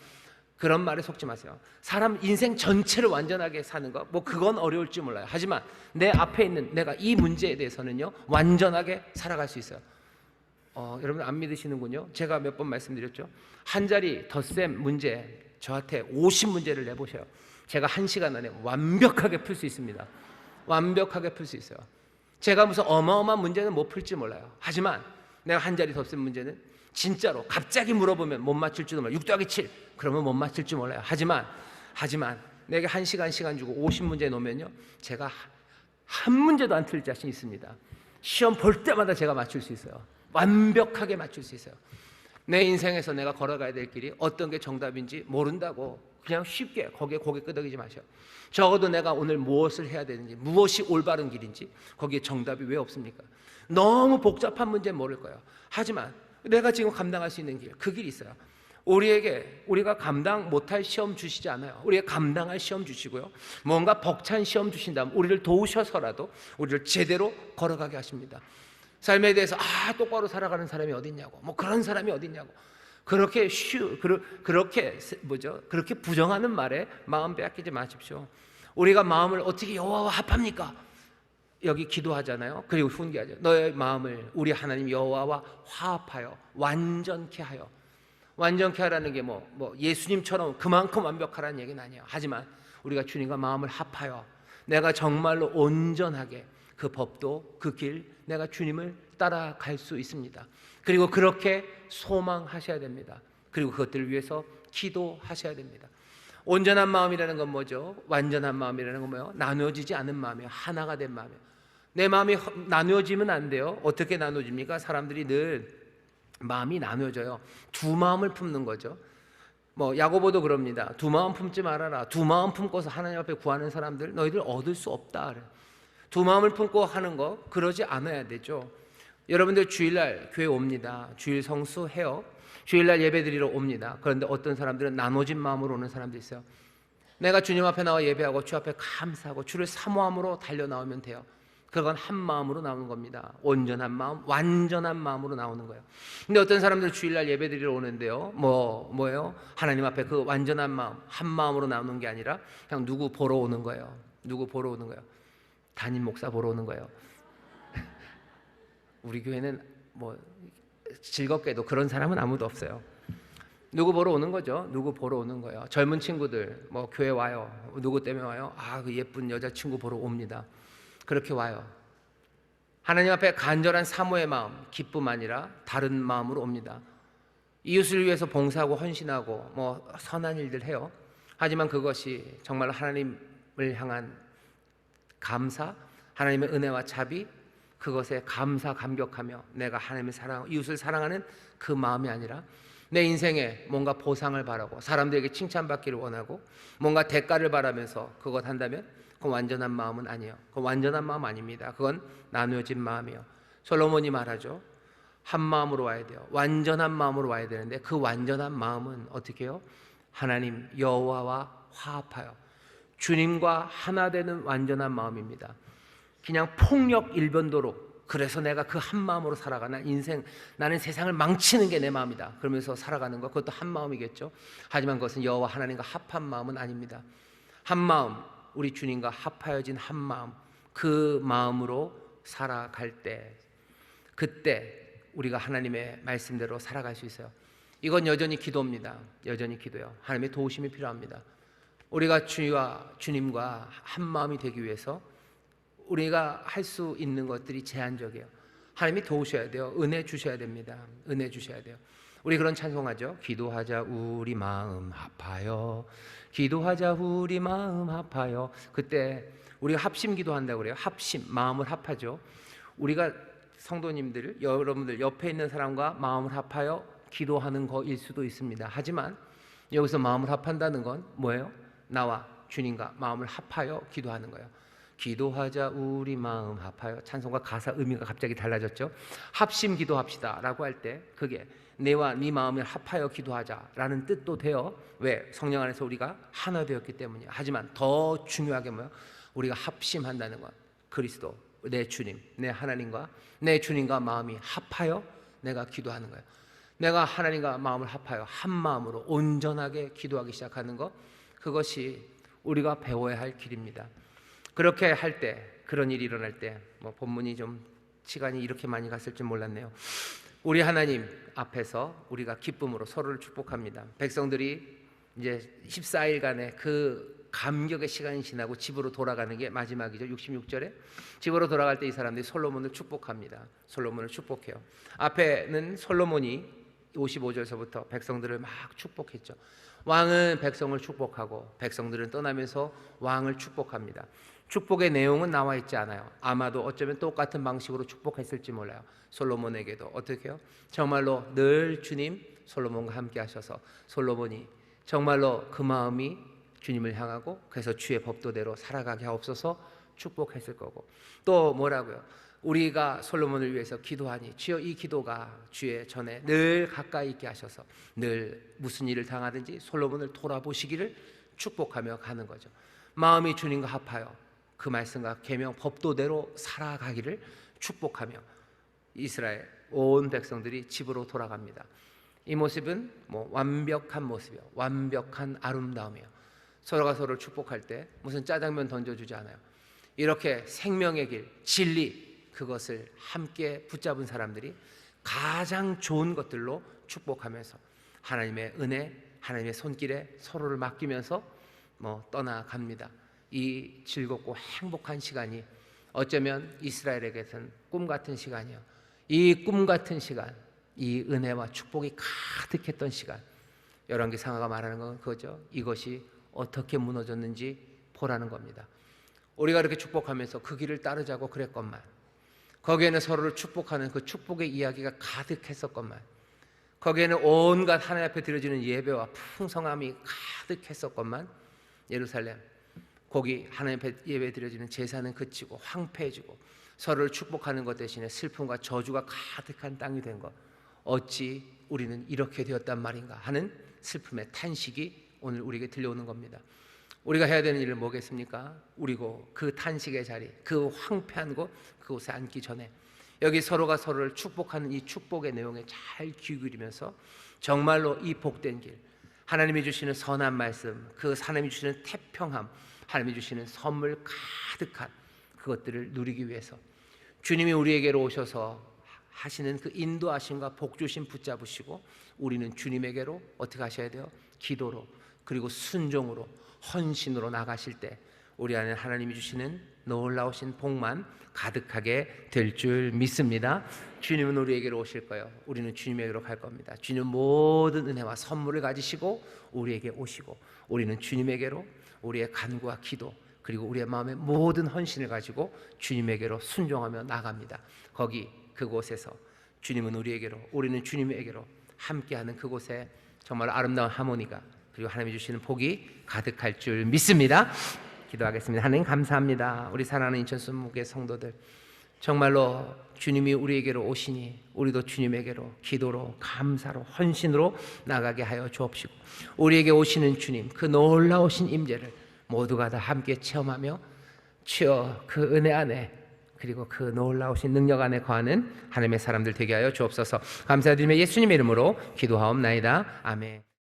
그런 말에 속지 마세요. 사람 인생 전체를 완전하게 사는 거, 그건 어려울지 몰라요. 하지만 내 앞에 있는 내가 이 문제에 대해서는요 완전하게 살아갈 수 있어요. 여러분 안 믿으시는군요. 제가 몇 번 말씀드렸죠. 한 자리 덧셈 문제 저한테 50문제를 내보셔요. 제가 1시간 안에 완벽하게 풀 수 있습니다. 완벽하게 풀 수 있어요. 제가 무슨 어마어마한 문제는 못 풀지 몰라요. 하지만 내가 한 자리 덧셈 문제는 진짜로 갑자기 물어보면 못 맞출지도 몰라요. 6 더하기 7 그러면 못 맞출지 몰라요. 하지만 내가 1시간 주고 50문제 놓으면요 제가 한 문제도 안 틀릴 자신 있습니다. 시험 볼 때마다 제가 맞출 수 있어요. 완벽하게 맞출 수 있어요. 내 인생에서 내가 걸어가야 될 길이 어떤 게 정답인지 모른다고 그냥 쉽게 거기에 고개 끄덕이지 마셔. 적어도 내가 오늘 무엇을 해야 되는지, 무엇이 올바른 길인지 거기에 정답이 왜 없습니까? 너무 복잡한 문제는 모를 거예요. 하지만 내가 지금 감당할 수 있는 길, 그 길이 있어요. 우리가 감당 못할 시험 주시지 않아요. 우리가 감당할 시험 주시고요. 뭔가 벅찬 시험 주신다면 우리를 도우셔서라도 우리를 제대로 걸어가게 하십니다. 삶에 대해서 똑바로 살아가는 사람이 어딨냐고, 그런 사람이 어딨냐고, 그렇게 부정하는 말에 마음 빼앗기지 마십시오. 우리가 마음을 어떻게 여호와와 합합니까? 여기 기도하잖아요. 그리고 훈계하죠. 너의 마음을 우리 하나님 여호와와 화합하여 완전케 하여. 완전케 하라는 게 예수님처럼 그만큼 완벽하라는 얘기는 아니에요. 하지만 우리가 주님과 마음을 합하여 내가 정말로 온전하게 그 법도 그 길 내가 주님을 따라갈 수 있습니다. 그리고 그렇게 소망하셔야 됩니다. 그리고 그것들을 위해서 기도하셔야 됩니다. 온전한 마음이라는 건 뭐죠? 완전한 마음이라는 건 뭐예요? 나누어지지 않은 마음이에요. 하나가 된 마음이에요. 내 마음이 나누어지면 안 돼요. 어떻게 나누어집니까? 사람들이 늘 마음이 나누어져요. 두 마음을 품는 거죠. 야고보도 그럽니다. 두 마음 품지 말아라. 두 마음 품고서 하나님 앞에 구하는 사람들 너희들 얻을 수 없다. 두 마음을 품고 하는 거 그러지 않아야 되죠. 여러분들 주일날 교회 옵니다. 주일 성수해요. 주일날 예배드리러 옵니다. 그런데 어떤 사람들은 나눠진 마음으로 오는 사람도 있어요. 내가 주님 앞에 나와 예배하고 주 앞에 감사하고 주를 사모함으로 달려 나오면 돼요. 그건 한 마음으로 나오는 겁니다. 온전한 마음, 완전한 마음으로 나오는 거예요. 근데 어떤 사람들 주일날 예배드리러 오는데요. 뭐예요? 하나님 앞에 그 완전한 마음, 한 마음으로 나오는 게 아니라 그냥 누구 보러 오는 거예요. 누구 보러 오는 거예요? 담임 목사 보러 오는 거예요. 우리 교회는 즐겁게도 그런 사람은 아무도 없어요. 누구 보러 오는 거죠. 누구 보러 오는 거예요. 젊은 친구들 교회 와요. 누구 때문에 와요? 그 예쁜 여자친구 보러 옵니다. 그렇게 와요. 하나님 앞에 간절한 사모의 마음, 기쁨 아니라 다른 마음으로 옵니다. 이웃을 위해서 봉사하고 헌신하고 선한 일들 해요. 하지만 그것이 정말 하나님을 향한 감사, 하나님의 은혜와 자비, 그것에 감사 감격하며 내가 하나님을 사랑하고 이웃을 사랑하는 그 마음이 아니라 내 인생에 뭔가 보상을 바라고 사람들에게 칭찬받기를 원하고 뭔가 대가를 바라면서 그것 한다면 그건 완전한 마음은 아니에요. 그건 완전한 마음 아닙니다. 그건 나누어진 마음이에요. 솔로몬이 말하죠. 한 마음으로 와야 돼요. 완전한 마음으로 와야 되는데 그 완전한 마음은 어떻게 해요? 하나님 여호와와 화합하여 주님과 하나 되는 완전한 마음입니다. 그냥 폭력 일변도로 그래서 내가 그 한 마음으로 살아가나 인생 나는 세상을 망치는 게 내 마음이다 그러면서 살아가는 것 그것도 한 마음이겠죠. 하지만 그것은 여호와 하나님과 합한 마음은 아닙니다. 한 마음 우리 주님과 합하여진 한 마음 그 마음으로 살아갈 때 그때 우리가 하나님의 말씀대로 살아갈 수 있어요. 이건 여전히 기도입니다. 여전히 기도요. 하나님의 도우심이 필요합니다. 우리가 주님과 한 마음이 되기 위해서 우리가 할 수 있는 것들이 제한적이에요. 하나님이 도우셔야 돼요. 은혜 주셔야 됩니다. 은혜 주셔야 돼요. 우리 그런 찬송하죠. 기도하자 우리 마음 합하여 기도하자 우리 마음 합하여. 그때 우리가 합심 기도한다고 그래요. 합심, 마음을 합하죠. 우리가 성도님들, 여러분들 옆에 있는 사람과 마음을 합하여 기도하는 거일 수도 있습니다. 하지만 여기서 마음을 합한다는 건 뭐예요? 나와 주님과 마음을 합하여 기도하는 거예요. 기도하자 우리 마음 합하여. 찬송가 가사 의미가 갑자기 달라졌죠. 합심 기도합시다 라고 할 때 그게 내와 네 마음을 합하여 기도하자라는 뜻도 돼요. 왜? 성령 안에서 우리가 하나 되었기 때문이에요. 하지만 더 중요하게 뭐예요? 우리가 합심한다는 건 그리스도 내 주님 내 하나님과 내 주님과 마음이 합하여 내가 기도하는 거예요. 내가 하나님과 마음을 합하여 한 마음으로 온전하게 기도하기 시작하는 것 그것이 우리가 배워야 할 길입니다. 그렇게 할 때 그런 일이 일어날 때 본문이 좀 시간이 이렇게 많이 갔을 줄 몰랐네요. 우리 하나님 앞에서 우리가 기쁨으로 서로를 축복합니다. 백성들이 이제 14일간의 그 감격의 시간이 지나고 집으로 돌아가는 게 마지막이죠. 66절에 집으로 돌아갈 때 이 사람들이 솔로몬을 축복합니다. 솔로몬을 축복해요. 앞에는 솔로몬이 55절서부터 백성들을 막 축복했죠. 왕은 백성을 축복하고 백성들은 떠나면서 왕을 축복합니다. 축복의 내용은 나와 있지 않아요. 아마도 어쩌면 똑같은 방식으로 축복했을지 몰라요. 솔로몬에게도 어떻게 해요? 정말로 늘 주님 솔로몬과 함께 하셔서 솔로몬이 정말로 그 마음이 주님을 향하고 그래서 주의 법도대로 살아가게 하옵소서 축복했을 거고 또 뭐라고요? 우리가 솔로몬을 위해서 기도하니 주여 이 기도가 주의 전에 늘 가까이 있게 하셔서 늘 무슨 일을 당하든지 솔로몬을 돌아보시기를 축복하며 가는 거죠. 마음이 주님과 합하여 그 말씀과 계명 법도대로 살아가기를 축복하며 이스라엘 온 백성들이 집으로 돌아갑니다. 이 모습은 완벽한 모습이에요. 완벽한 아름다움이에요. 서로가 서로를 축복할 때 무슨 짜장면 던져주지 않아요. 이렇게 생명의 길, 진리 그것을 함께 붙잡은 사람들이 가장 좋은 것들로 축복하면서 하나님의 은혜, 하나님의 손길에 서로를 맡기면서 떠나갑니다. 이 즐겁고 행복한 시간이 어쩌면 이스라엘에게는 꿈 같은 시간이에요. 이 꿈 같은 시간, 이 은혜와 축복이 가득했던 시간. 열왕기상하가 말하는 건 그거죠. 이것이 어떻게 무너졌는지 보라는 겁니다. 우리가 이렇게 축복하면서 그 길을 따르자고 그랬건만 거기에는 서로를 축복하는 그 축복의 이야기가 가득했었건만 거기에는 온갖 하나님 앞에 드려지는 예배와 풍성함이 가득했었건만 예루살렘 거기 하나님 앞에 예배 드려지는 제사는 그치고 황폐해지고 서로를 축복하는 것 대신에 슬픔과 저주가 가득한 땅이 된 것 어찌 우리는 이렇게 되었단 말인가 하는 슬픔의 탄식이 오늘 우리에게 들려오는 겁니다. 우리가 해야 되는 일은 뭐겠습니까? 우리고 그 탄식의 자리, 그 황폐한 곳, 그곳에 앉기 전에 여기 서로가 서로를 축복하는 이 축복의 내용에 잘 귀 기울이면서 정말로 이 복된 길, 하나님이 주시는 선한 말씀, 그 하나님이 주시는 태평함, 하나님이 주시는 선물 가득한 그것들을 누리기 위해서 주님이 우리에게로 오셔서 하시는 그 인도하심과 복주심 붙잡으시고 우리는 주님에게로 어떻게 하셔야 돼요? 기도로 그리고 순종으로 헌신으로 나가실 때 우리 안에 하나님이 주시는 놀라우신 복만 가득하게 될 줄 믿습니다. 주님은 우리에게로 오실 거예요. 우리는 주님에게로 갈 겁니다. 주님은 모든 은혜와 선물을 가지시고 우리에게 오시고 우리는 주님에게로 우리의 간구와 기도 그리고 우리의 마음의 모든 헌신을 가지고 주님에게로 순종하며 나갑니다. 거기 그곳에서 주님은 우리에게로 우리는 주님에게로 함께하는 그곳에 정말 아름다운 하모니가 그리고 하나님이 주시는 복이 가득할 줄 믿습니다. 기도하겠습니다. 하나님 감사합니다. 우리 사랑하는 인천 순목의 성도들, 정말로 주님이 우리에게로 오시니 우리도 주님에게로 기도로 감사로 헌신으로 나가게 하여 주옵시고, 우리에게 오시는 주님 그 놀라우신 임재를 모두가 다 함께 체험하며 주여 그 은혜 안에 그리고 그 놀라우신 능력 안에 거하는 하나님의 사람들 되게 하여 주옵소서. 감사드리며 예수님의 이름으로 기도하옵나이다. 아멘.